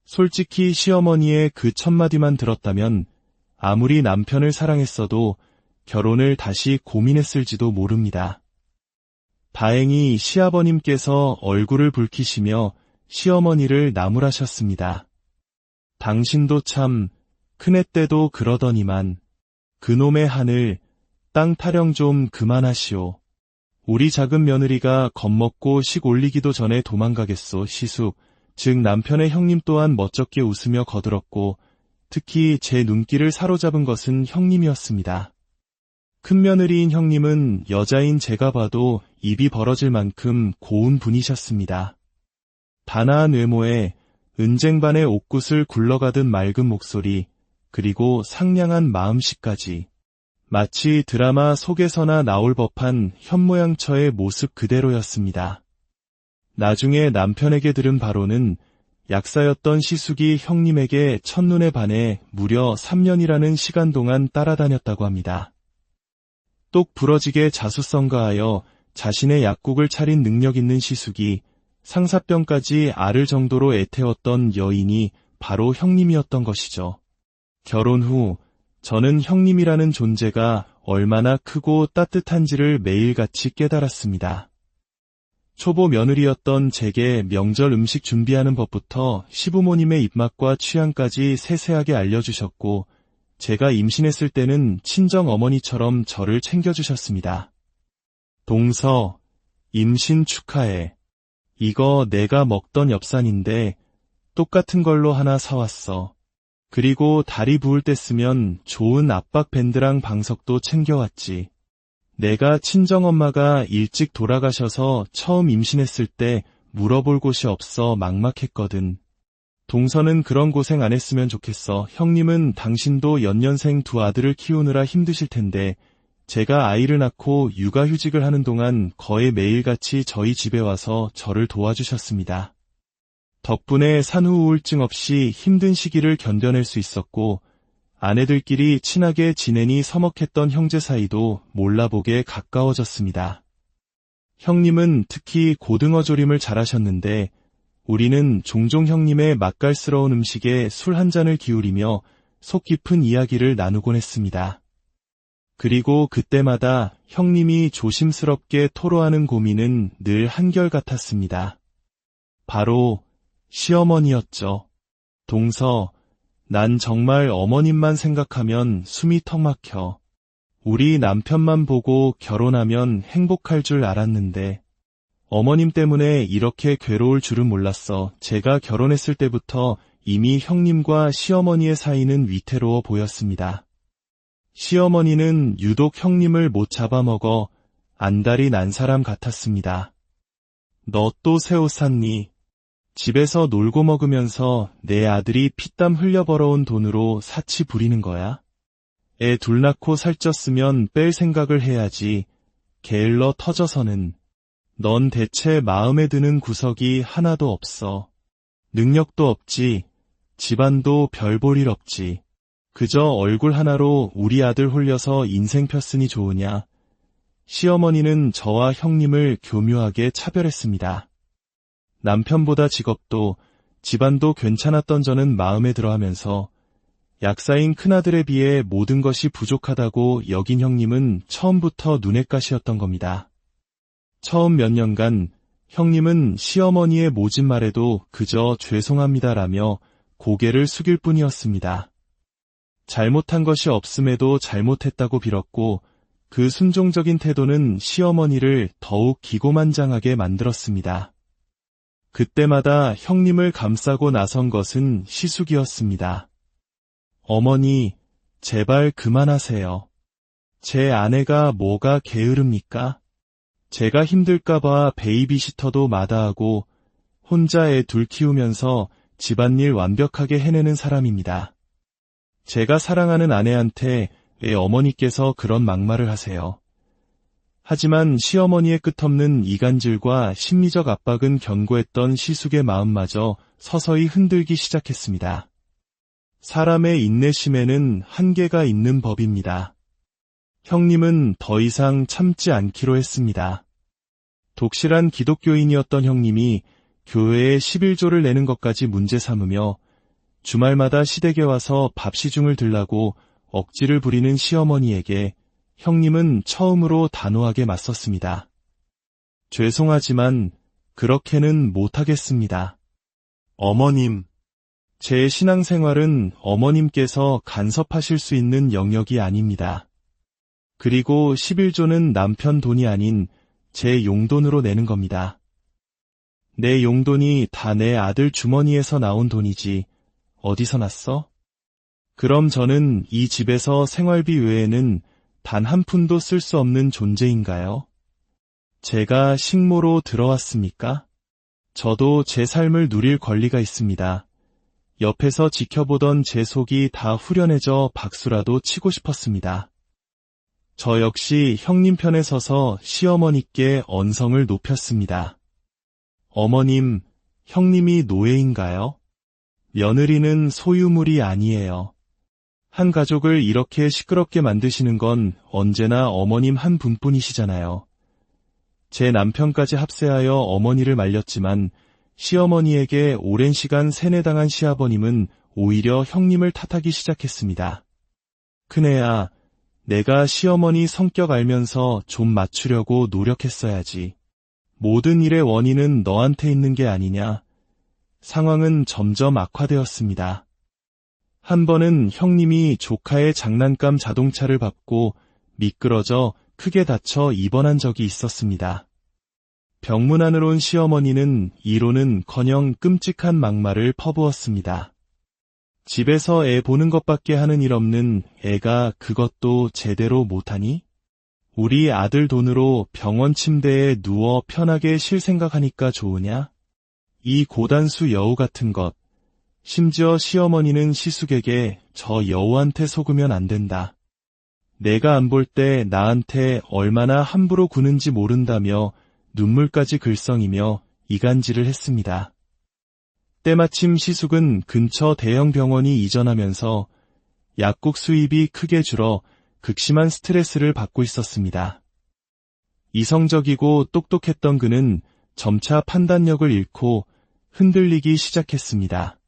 솔직히 시어머니의 그 첫마디만 들었다면 아무리 남편을 사랑했어도 결혼을 다시 고민했을지도 모릅니다. 다행히 시아버님께서 얼굴을 붉히시며 시어머니를 나무라셨습니다. 당신도 참 큰애 때도 그러더니만 그놈의 하늘, 땅 타령 좀 그만하시오. 우리 작은 며느리가 겁먹고 식 올리기도 전에 도망가겠소. 시숙, 즉 남편의 형님 또한 멋쩍게 웃으며 거들었고 특히 제 눈길을 사로잡은 것은 형님이었습니다. 큰며느리인 형님은 여자인 제가 봐도 입이 벌어질 만큼 고운 분이셨습니다. 단아한 외모에 은쟁반의 옥굿을 굴러가듯 맑은 목소리, 그리고 상냥한 마음씨까지. 마치 드라마 속에서나 나올 법한 현모양처의 모습 그대로였습니다. 나중에 남편에게 들은 바로는 약사였던 시숙이 형님에게 첫눈에 반해 무려 3년이라는 시간 동안 따라다녔다고 합니다. 똑 부러지게 자수성가하여 자신의 약국을 차린 능력 있는 시숙이 상사병까지 앓을 정도로 애태웠던 여인이 바로 형님이었던 것이죠. 결혼 후 저는 형님이라는 존재가 얼마나 크고 따뜻한지를 매일같이 깨달았습니다. 초보 며느리였던 제게 명절 음식 준비하는 법부터 시부모님의 입맛과 취향까지 세세하게 알려주셨고 제가 임신했을 때는 친정 어머니처럼 저를 챙겨주셨습니다. 동서, 임신 축하해. 이거 내가 먹던 엽산인데 똑같은 걸로 하나 사왔어. 그리고 다리 부을 때 쓰면 좋은 압박 밴드랑 방석도 챙겨왔지. 내가 친정엄마가 일찍 돌아가셔서 처음 임신했을 때 물어볼 곳이 없어 막막했거든. 동서는 그런 고생 안 했으면 좋겠어. 형님은 당신도 연년생 2 아들을 키우느라 힘드실 텐데 제가 아이를 낳고 육아휴직을 하는 동안 거의 매일같이 저희 집에 와서 저를 도와주셨습니다. 덕분에 산후 우울증 없이 힘든 시기를 견뎌낼 수 있었고 아내들끼리 친하게 지내니 서먹했던 형제 사이도 몰라보게 가까워졌습니다. 형님은 특히 고등어 조림을 잘하셨는데 우리는 종종 형님의 맛깔스러운 음식에 술 한 잔을 기울이며 속 깊은 이야기를 나누곤 했습니다. 그리고 그때마다 형님이 조심스럽게 토로하는 고민은 늘 한결같았습니다. 바로 시어머니였죠. 동서, 난 정말 어머님만 생각하면 숨이 턱 막혀. 우리 남편만 보고 결혼하면 행복할 줄 알았는데 어머님 때문에 이렇게 괴로울 줄은 몰랐어. 제가 결혼했을 때부터 이미 형님과 시어머니의 사이는 위태로워 보였습니다. 시어머니는 유독 형님을 못 잡아먹어 안달이 난 사람 같았습니다. 너 또 새 옷 샀니? 집에서 놀고 먹으면서 내 아들이 피땀 흘려 벌어온 돈으로 사치 부리는 거야? 애 둘 낳고 살쪘으면 뺄 생각을 해야지. 게을러 터져서는. 넌 대체 마음에 드는 구석이 하나도 없어. 능력도 없지. 집안도 별 볼 일 없지. 그저 얼굴 하나로 우리 아들 홀려서 인생 폈으니 좋으냐. 시어머니는 저와 형님을 교묘하게 차별했습니다. 남편보다 직업도 집안도 괜찮았던 저는 마음에 들어하면서 약사인 큰아들에 비해 모든 것이 부족하다고 여긴 형님은 처음부터 눈엣가시였던 겁니다. 처음 몇 년간 형님은 시어머니의 모진 말에도 그저 죄송합니다라며 고개를 숙일 뿐이었습니다. 잘못한 것이 없음에도 잘못했다고 빌었고 그 순종적인 태도는 시어머니를 더욱 기고만장하게 만들었습니다. 그때마다 형님을 감싸고 나선 것은 시숙이었습니다. 어머니, 제발 그만하세요. 제 아내가 뭐가 게으릅니까? 제가 힘들까봐 베이비시터도 마다하고 혼자 애 둘 키우면서 집안일 완벽하게 해내는 사람입니다. 제가 사랑하는 아내한테 왜 어머니께서 그런 막말을 하세요? 하지만 시어머니의 끝없는 이간질과 심리적 압박은 견고했던 시숙의 마음마저 서서히 흔들기 시작했습니다. 사람의 인내심에는 한계가 있는 법입니다. 형님은 더 이상 참지 않기로 했습니다. 독실한 기독교인이었던 형님이 교회에 11조를 내는 것까지 문제 삼으며 주말마다 시댁에 와서 밥 시중을 들라고 억지를 부리는 시어머니에게 형님은 처음으로 단호하게 맞섰습니다. 죄송하지만 그렇게는 못하겠습니다. 어머님, 제 신앙생활은 어머님께서 간섭하실 수 있는 영역이 아닙니다. 그리고 11조는 남편 돈이 아닌 제 용돈으로 내는 겁니다. 내 용돈이 다 내 아들 주머니에서 나온 돈이지 어디서 났어? 그럼 저는 이 집에서 생활비 외에는 단 한 푼도 쓸 수 없는 존재인가요? 제가 식모로 들어왔습니까? 저도 제 삶을 누릴 권리가 있습니다. 옆에서 지켜보던 제 속이 다 후련해져 박수라도 치고 싶었습니다. 저 역시 형님 편에 서서 시어머니께 언성을 높였습니다. 어머님, 형님이 노예인가요? 며느리는 소유물이 아니에요. 한 가족을 이렇게 시끄럽게 만드시는 건 언제나 어머님 한 분뿐이시잖아요. 제 남편까지 합세하여 어머니를 말렸지만 시어머니에게 오랜 시간 세뇌당한 시아버님은 오히려 형님을 탓하기 시작했습니다. 큰애야, 내가 시어머니 성격 알면서 좀 맞추려고 노력했어야지. 모든 일의 원인은 너한테 있는 게 아니냐. 상황은 점점 악화되었습니다. 한 번은 형님이 조카의 장난감 자동차를 밟고 미끄러져 크게 다쳐 입원한 적이 있었습니다. 병문 안으로 온 시어머니는 이로는커녕 끔찍한 막말을 퍼부었습니다. 집에서 애 보는 것밖에 하는 일 없는 애가 그것도 제대로 못하니? 우리 아들 돈으로 병원 침대에 누워 편하게 쉴 생각하니까 좋으냐? 이 고단수 여우 같은 것. 심지어 시어머니는 시숙에게 저 여우한테 속으면 안 된다. 내가 안 볼 때 나한테 얼마나 함부로 구는지 모른다며 눈물까지 글썽이며 이간질을 했습니다. 때마침 시숙은 근처 대형 병원이 이전하면서 약국 수입이 크게 줄어 극심한 스트레스를 받고 있었습니다. 이성적이고 똑똑했던 그는 점차 판단력을 잃고 흔들리기 시작했습니다.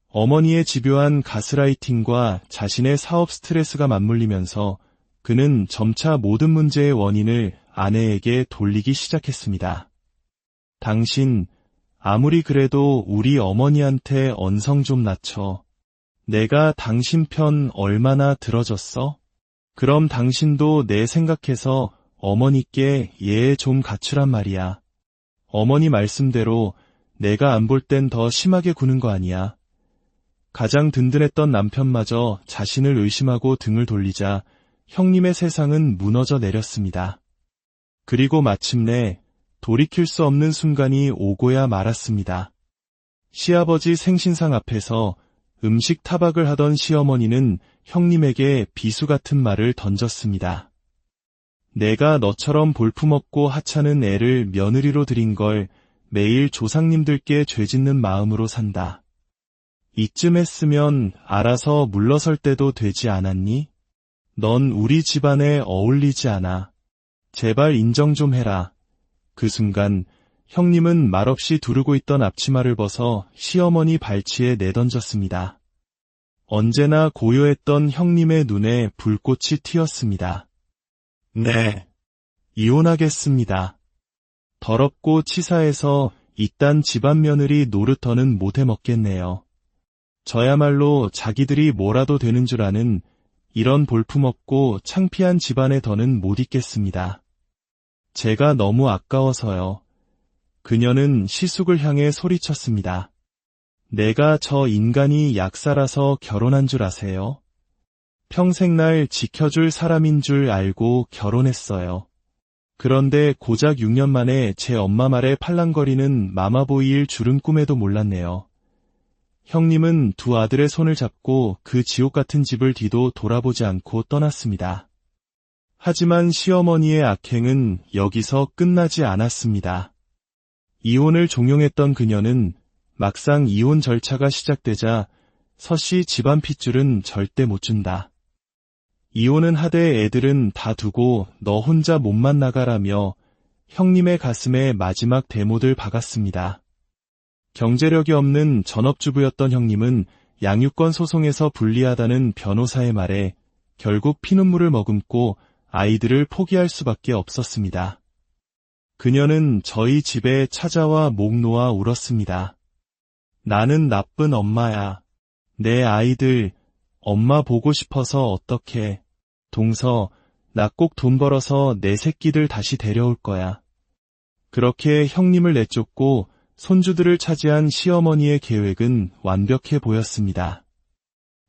어머니의 집요한 가스라이팅과 자신의 사업 스트레스가 맞물리면서 그는 점차 모든 문제의 원인을 아내에게 돌리기 시작했습니다. 당신, 아무리 그래도 우리 어머니한테 언성 좀 낮춰. 내가 당신 편 얼마나 들어줬어? 그럼 당신도 내 생각해서 어머니께 예의 좀 갖추란 말이야. 어머니 말씀대로 내가 안 볼 땐 더 심하게 구는 거 아니야. 가장 든든했던 남편마저 자신을 의심하고 등을 돌리자 형님의 세상은 무너져 내렸습니다. 그리고 마침내 돌이킬 수 없는 순간이 오고야 말았습니다. 시아버지 생신상 앞에서 음식 타박을 하던 시어머니는 형님에게 비수 같은 말을 던졌습니다. 내가 너처럼 볼품없고 하찮은 애를 며느리로 들인 걸 매일 조상님들께 죄짓는 마음으로 산다. 이쯤 했으면 알아서 물러설 때도 되지 않았니? 넌 우리 집안에 어울리지 않아. 제발 인정 좀 해라. 그 순간 형님은 말없이 두르고 있던 앞치마를 벗어 시어머니 발치에 내던졌습니다. 언제나 고요했던 형님의 눈에 불꽃이 튀었습니다. 네, 이혼하겠습니다. 더럽고 치사해서 이딴 집안 며느리 노릇더는 못해 먹겠네요. 저야말로 자기들이 뭐라도 되는 줄 아는 이런 볼품없고 창피한 집안에 더는 못 있겠습니다. 제가 너무 아까워서요. 그녀는 시숙을 향해 소리쳤습니다. 내가 저 인간이 약사라서 결혼한 줄 아세요? 평생 날 지켜줄 사람인 줄 알고 결혼했어요. 그런데 고작 6년 만에 제 엄마 말에 팔랑거리는 마마보이일 줄은 꿈에도 몰랐네요. 형님은 두 아들의 손을 잡고 그 지옥 같은 집을 뒤도 돌아보지 않고 떠났습니다. 하지만 시어머니의 악행은 여기서 끝나지 않았습니다. 이혼을 종용했던 그녀는 막상 이혼 절차가 시작되자 서씨 집안 핏줄은 절대 못 준다. 이혼은 하되 애들은 다 두고 너 혼자 몸만 나가라며 형님의 가슴에 마지막 대못을 박았습니다. 경제력이 없는 전업주부였던 형님은 양육권 소송에서 불리하다는 변호사의 말에 결국 피눈물을 머금고 아이들을 포기할 수밖에 없었습니다. 그녀는 저희 집에 찾아와 목 놓아 울었습니다. 나는 나쁜 엄마야. 내 아이들, 엄마 보고 싶어서 어떡해. 동서, 나 꼭 돈 벌어서 내 새끼들 다시 데려올 거야. 그렇게 형님을 내쫓고 손주들을 차지한 시어머니의 계획은 완벽해 보였습니다.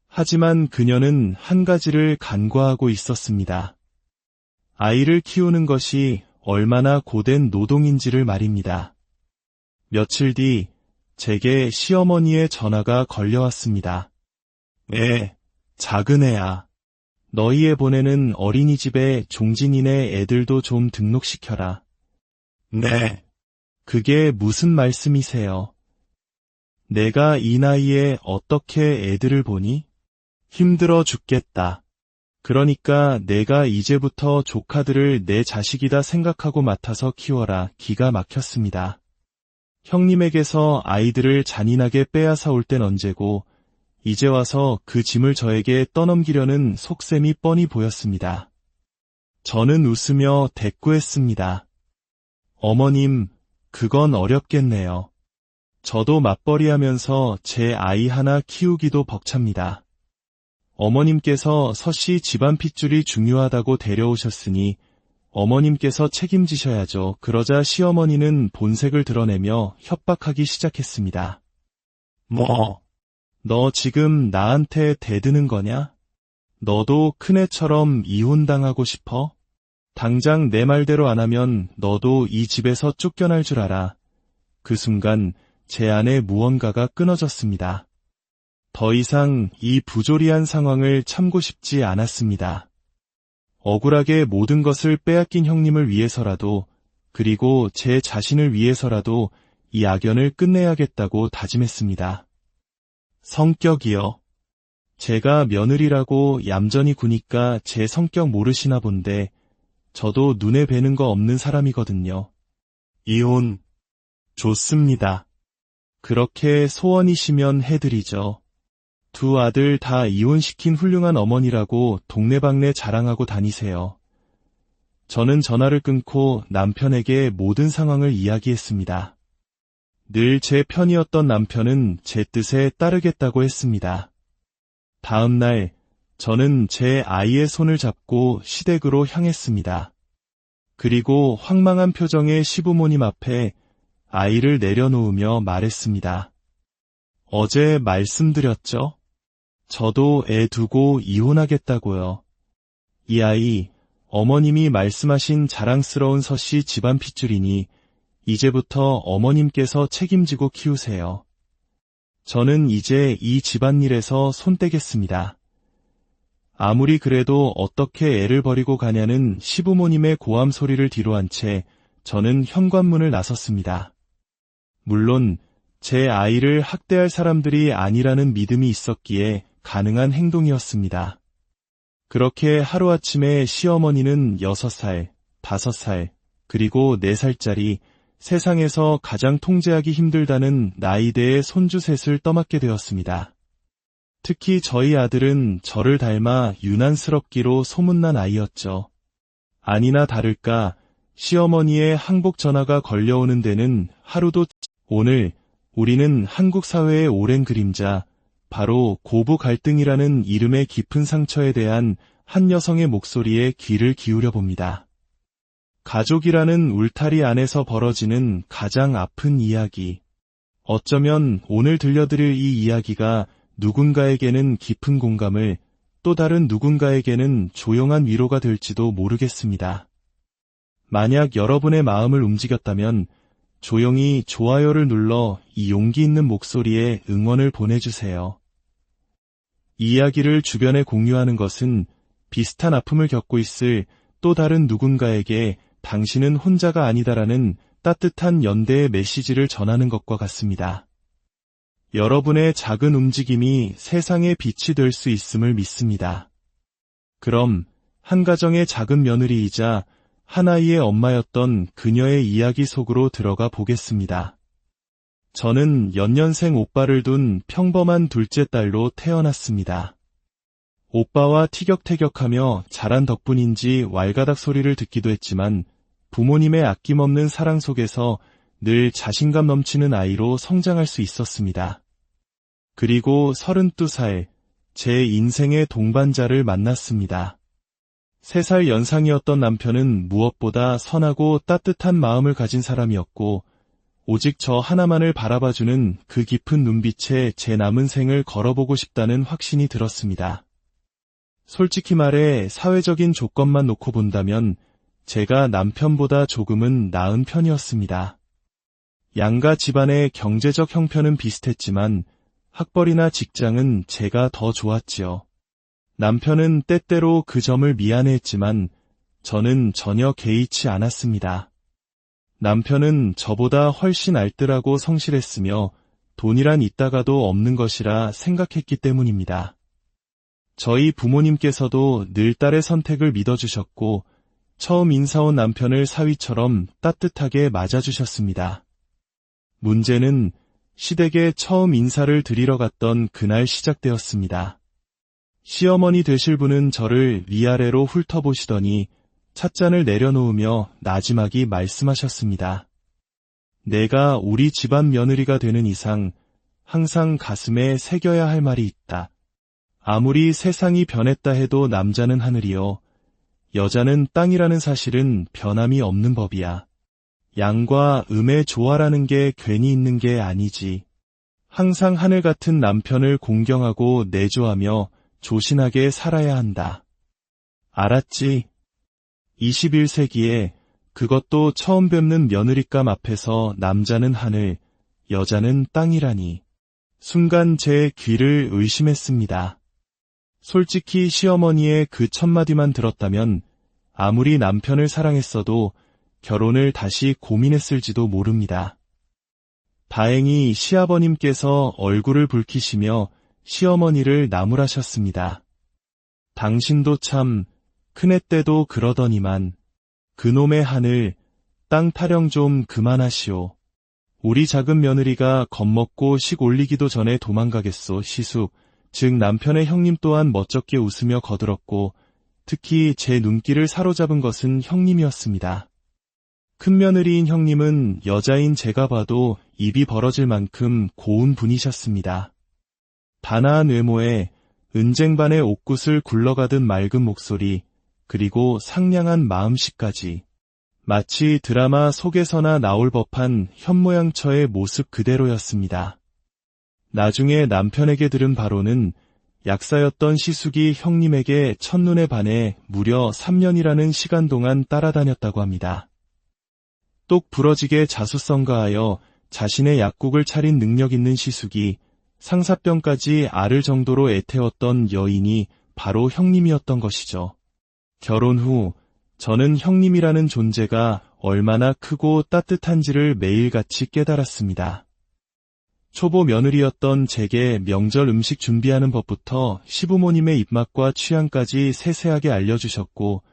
하지만 그녀는 한 가지를 간과하고 있었습니다. 아이를 키우는 것이 얼마나 고된 노동인지를 말입니다. 며칠 뒤 제게 시어머니의 전화가 걸려왔습니다. 작은 애야. 너희 애 보내는 어린이집에 종진이네 애들도 좀 등록시켜라. 네. 그게 무슨 말씀이세요? 내가 이 나이에 어떻게 애들을 보니? 힘들어 죽겠다. 그러니까 내가 이제부터 조카들을 내 자식이다 생각하고 맡아서 키워라. 기가 막혔습니다. 형님에게서 아이들을 잔인하게 빼앗아 올 땐 언제고 이제 와서 그 짐을 저에게 떠넘기려는 속셈이 뻔히 보였습니다. 저는 웃으며 대꾸했습니다. 어머님, 그건 어렵겠네요. 저도 맞벌이하면서 제 아이 하나 키우기도 벅찹니다. 어머님께서 서씨 집안 핏줄이 중요하다고 데려오셨으니 어머님께서 책임지셔야죠. 그러자 시어머니는 본색을 드러내며 협박하기 시작했습니다. 너 지금 나한테 대드는 거냐? 너도 큰애처럼 이혼당하고 싶어? 당장 내 말대로 안 하면 너도 이 집에서 쫓겨날 줄 알아. 그 순간 제 안에 무언가가 끊어졌습니다. 더 이상 이 부조리한 상황을 참고 싶지 않았습니다. 억울하게 모든 것을 빼앗긴 형님을 위해서라도, 그리고 제 자신을 위해서라도 이 악연을 끝내야겠다고 다짐했습니다. 성격이요. 제가 며느리라고 얌전히 구니까 제 성격 모르시나 본데 저도 눈에 뵈는 거 없는 사람이거든요. 이혼. 좋습니다. 그렇게 소원이시면 해드리죠. 두 아들 다 이혼시킨 훌륭한 어머니라고 동네방네 자랑하고 다니세요. 저는 전화를 끊고 남편에게 모든 상황을 이야기했습니다. 늘 제 편이었던 남편은 제 뜻에 따르겠다고 했습니다. 다음 날 저는 제 아이의 손을 잡고 시댁으로 향했습니다. 그리고 황망한 표정의 시부모님 앞에 아이를 내려놓으며 말했습니다. 어제 말씀드렸죠? 저도 애 두고 이혼하겠다고요. 이 아이, 어머님이 말씀하신 자랑스러운 서씨 집안 핏줄이니 이제부터 어머님께서 책임지고 키우세요. 저는 이제 이 집안일에서 손 떼겠습니다. 아무리 그래도 어떻게 애를 버리고 가냐는 시부모님의 고함 소리를 뒤로한 채 저는 현관문을 나섰습니다. 물론 제 아이를 학대할 사람들이 아니라는 믿음이 있었기에 가능한 행동이었습니다. 그렇게 하루아침에 시어머니는 6살, 5살, 그리고 4살짜리 세상에서 가장 통제하기 힘들다는 나이대의 손주 셋을 떠맡게 되었습니다. 특히 저희 아들은 저를 닮아 유난스럽기로 소문난 아이였죠. 아니나 다를까 시어머니의 항복 전화가 걸려오는 데는 하루도 오늘 우리는 한국 사회의 오랜 그림자, 바로 고부 갈등이라는 이름의 깊은 상처에 대한 한 여성의 목소리에 귀를 기울여 봅니다. 가족이라는 울타리 안에서 벌어지는 가장 아픈 이야기. 어쩌면 오늘 들려드릴 이 이야기가 누군가에게는 깊은 공감을, 또 다른 누군가에게는 조용한 위로가 될지도 모르겠습니다. 만약 여러분의 마음을 움직였다면 조용히 좋아요를 눌러 이 용기 있는 목소리에 응원을 보내주세요. 이 이야기를 주변에 공유하는 것은 비슷한 아픔을 겪고 있을 또 다른 누군가에게 당신은 혼자가 아니다라는 따뜻한 연대의 메시지를 전하는 것과 같습니다. 여러분의 작은 움직임이 세상의 빛이 될 수 있음을 믿습니다. 그럼 한 가정의 작은 며느리이자 한 아이의 엄마였던 그녀의 이야기 속으로 들어가 보겠습니다. 저는 연년생 오빠를 둔 평범한 둘째 딸로 태어났습니다. 오빠와 티격태격하며 자란 덕분인지 왈가닥 소리를 듣기도 했지만 부모님의 아낌없는 사랑 속에서 늘 자신감 넘치는 아이로 성장할 수 있었습니다. 그리고 32살, 제 인생의 동반자를 만났습니다. 3살 연상이었던 남편은 무엇보다 선하고 따뜻한 마음을 가진 사람이었고 오직 저 하나만을 바라봐주는 그 깊은 눈빛에 제 남은 생을 걸어보고 싶다는 확신이 들었습니다. 솔직히 말해 사회적인 조건만 놓고 본다면 제가 남편보다 조금은 나은 편이었습니다. 양가 집안의 경제적 형편은 비슷했지만 학벌이나 직장은 제가 더 좋았지요. 남편은 때때로 그 점을 미안해했지만 저는 전혀 개의치 않았습니다. 남편은 저보다 훨씬 알뜰하고 성실했으며 돈이란 있다가도 없는 것이라 생각했기 때문입니다. 저희 부모님께서도 늘 딸의 선택을 믿어주셨고 처음 인사온 남편을 사위처럼 따뜻하게 맞아주셨습니다. 문제는 시댁에 처음 인사를 드리러 갔던 그날 시작되었습니다. 시어머니 되실 분은 저를 위아래로 훑어보시더니 찻잔을 내려놓으며 나지막이 말씀하셨습니다. 내가 우리 집안 며느리가 되는 이상 항상 가슴에 새겨야 할 말이 있다. 아무리 세상이 변했다 해도 남자는 하늘이요. 여자는 땅이라는 사실은 변함이 없는 법이야. 양과 음의 조화라는 게 괜히 있는 게 아니지. 항상 하늘 같은 남편을 공경하고 내조하며 조신하게 살아야 한다. 알았지? 21세기에 그것도 처음 뵙는 며느리감 앞에서 남자는 하늘, 여자는 땅이라니. 순간 제 귀를 의심했습니다. 솔직히 시어머니의 그 첫마디만 들었다면 아무리 남편을 사랑했어도 결혼을 다시 고민했을지도 모릅니다. 다행히 시아버님께서 얼굴을 붉히시며 시어머니를 나무라셨습니다. 당신도 참 큰애 때도 그러더니만 그놈의 하늘, 땅 타령 좀 그만하시오. 우리 작은 며느리가 겁먹고 식 올리기도 전에 도망가겠소. 시숙, 즉 남편의 형님 또한 멋쩍게 웃으며 거들었고 특히 제 눈길을 사로잡은 것은 형님이었습니다. 큰며느리인 형님은 여자인 제가 봐도 입이 벌어질 만큼 고운 분이셨습니다. 단아한 외모에 은쟁반의 옥굿을 굴러가듯 맑은 목소리, 그리고 상냥한 마음씨까지 마치 드라마 속에서나 나올 법한 현모양처의 모습 그대로였습니다. 나중에 남편에게 들은 바로는 약사였던 시숙이 형님에게 첫눈에 반해 무려 3년이라는 시간 동안 따라다녔다고 합니다. 똑 부러지게 자수성가하여 자신의 약국을 차린 능력 있는 시숙이 상사병까지 앓을 정도로 애태웠던 여인이 바로 형님이었던 것이죠. 결혼 후 저는 형님이라는 존재가 얼마나 크고 따뜻한지를 매일같이 깨달았습니다. 초보 며느리였던 제게 명절 음식 준비하는 법부터 시부모님의 입맛과 취향까지 세세하게 알려주셨고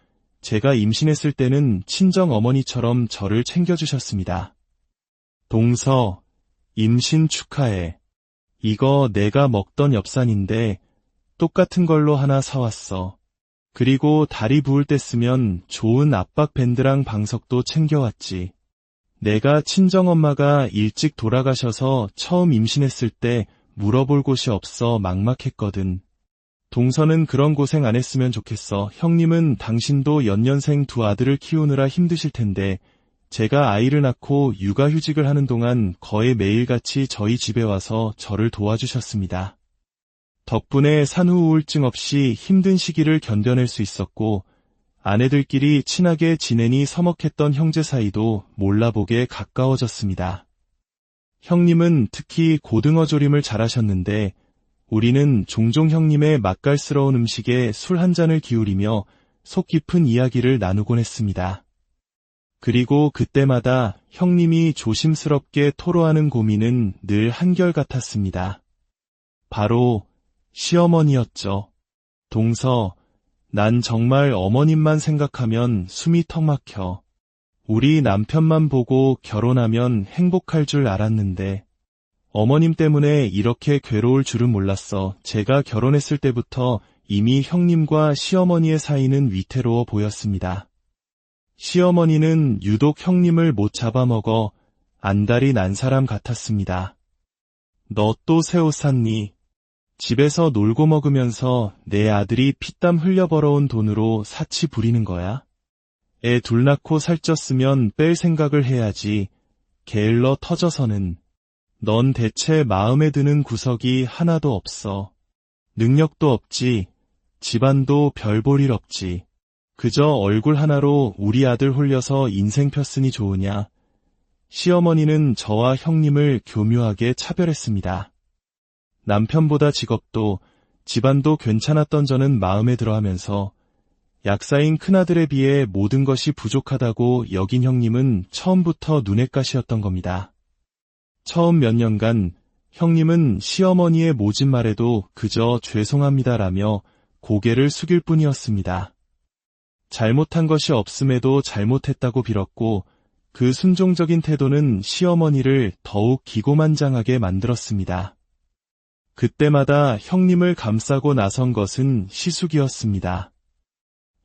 제가 임신했을 때는 친정 어머니처럼 저를 챙겨주셨습니다. 동서, 임신 축하해. 이거 내가 먹던 엽산인데 똑같은 걸로 하나 사왔어. 그리고 다리 부을 때 쓰면 좋은 압박 밴드랑 방석도 챙겨왔지. 내가 친정엄마가 일찍 돌아가셔서 처음 임신했을 때 물어볼 곳이 없어 막막했거든. 동서는 그런 고생 안 했으면 좋겠어. 형님은 당신도 연년생 두 아들을 키우느라 힘드실 텐데 제가 아이를 낳고 육아휴직을 하는 동안 거의 매일같이 저희 집에 와서 저를 도와주셨습니다. 덕분에 산후 우울증 없이 힘든 시기를 견뎌낼 수 있었고 아내들끼리 친하게 지내니 서먹했던 형제 사이도 몰라보게 가까워졌습니다. 형님은 특히 고등어 조림을 잘하셨는데 우리는 종종 형님의 맛깔스러운 음식에 술 한 잔을 기울이며 속 깊은 이야기를 나누곤 했습니다. 그리고 그때마다 형님이 조심스럽게 토로하는 고민은 늘 한결같았습니다. 바로 시어머니였죠. 동서, 난 정말 어머님만 생각하면 숨이 턱 막혀. 우리 남편만 보고 결혼하면 행복할 줄 알았는데 어머님 때문에 이렇게 괴로울 줄은 몰랐어. 제가 결혼했을 때부터 이미 형님과 시어머니의 사이는 위태로워 보였습니다. 시어머니는 유독 형님을 못 잡아먹어 안달이 난 사람 같았습니다. 너 또 새 옷 샀니? 집에서 놀고 먹으면서 내 아들이 피땀 흘려 벌어온 돈으로 사치 부리는 거야? 애 둘 낳고 살쪘으면 뺄 생각을 해야지. 게을러 터져서는. 넌 대체 마음에 드는 구석이 하나도 없어. 능력도 없지. 집안도 별 볼 일 없지. 그저 얼굴 하나로 우리 아들 홀려서 인생 폈으니 좋으냐. 시어머니는 저와 형님을 교묘하게 차별했습니다. 남편보다 직업도 집안도 괜찮았던 저는 마음에 들어하면서 약사인 큰아들에 비해 모든 것이 부족하다고 여긴 형님은 처음부터 눈엣가시였던 겁니다. 처음 몇 년간 형님은 시어머니의 모진 말에도 그저 죄송합니다라며 고개를 숙일 뿐이었습니다. 잘못한 것이 없음에도 잘못했다고 빌었고 그 순종적인 태도는 시어머니를 더욱 기고만장하게 만들었습니다. 그때마다 형님을 감싸고 나선 것은 시숙이었습니다.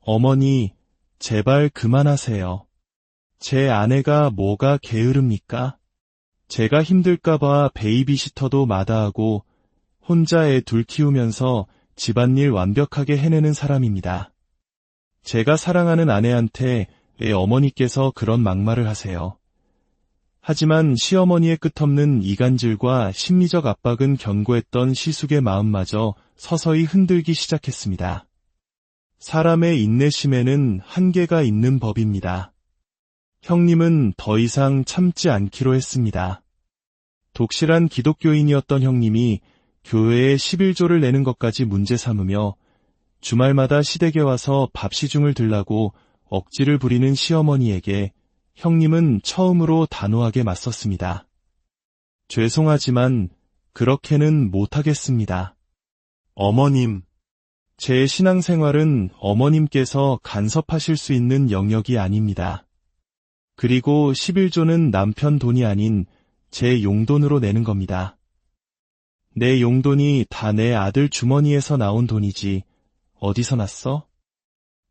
어머니, 제발 그만하세요. 제 아내가 뭐가 게으릅니까? 제가 힘들까봐 베이비시터도 마다하고 혼자 애 둘 키우면서 집안일 완벽하게 해내는 사람입니다. 제가 사랑하는 아내한테 왜 어머니께서 그런 막말을 하세요? 하지만 시어머니의 끝없는 이간질과 심리적 압박은 견고했던 시숙의 마음마저 서서히 흔들기 시작했습니다. 사람의 인내심에는 한계가 있는 법입니다. 형님은 더 이상 참지 않기로 했습니다. 독실한 기독교인이었던 형님이 교회에 11조를 내는 것까지 문제 삼으며 주말마다 시댁에 와서 밥 시중을 들라고 억지를 부리는 시어머니에게 형님은 처음으로 단호하게 맞섰습니다. 죄송하지만 그렇게는 못하겠습니다. 어머님, 제 신앙생활은 어머님께서 간섭하실 수 있는 영역이 아닙니다. 그리고 11조는 남편 돈이 아닌 제 용돈으로 내는 겁니다. 내 용돈이 다 내 아들 주머니에서 나온 돈이지 어디서 났어?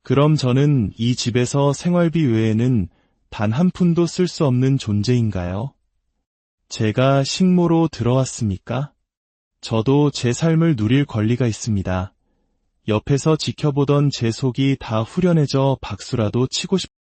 그럼 저는 이 집에서 생활비 외에는 단 한 푼도 쓸 수 없는 존재인가요? 제가 식모로 들어왔습니까? 저도 제 삶을 누릴 권리가 있습니다. 옆에서 지켜보던 제 속이 다 후련해져 박수라도 치고 싶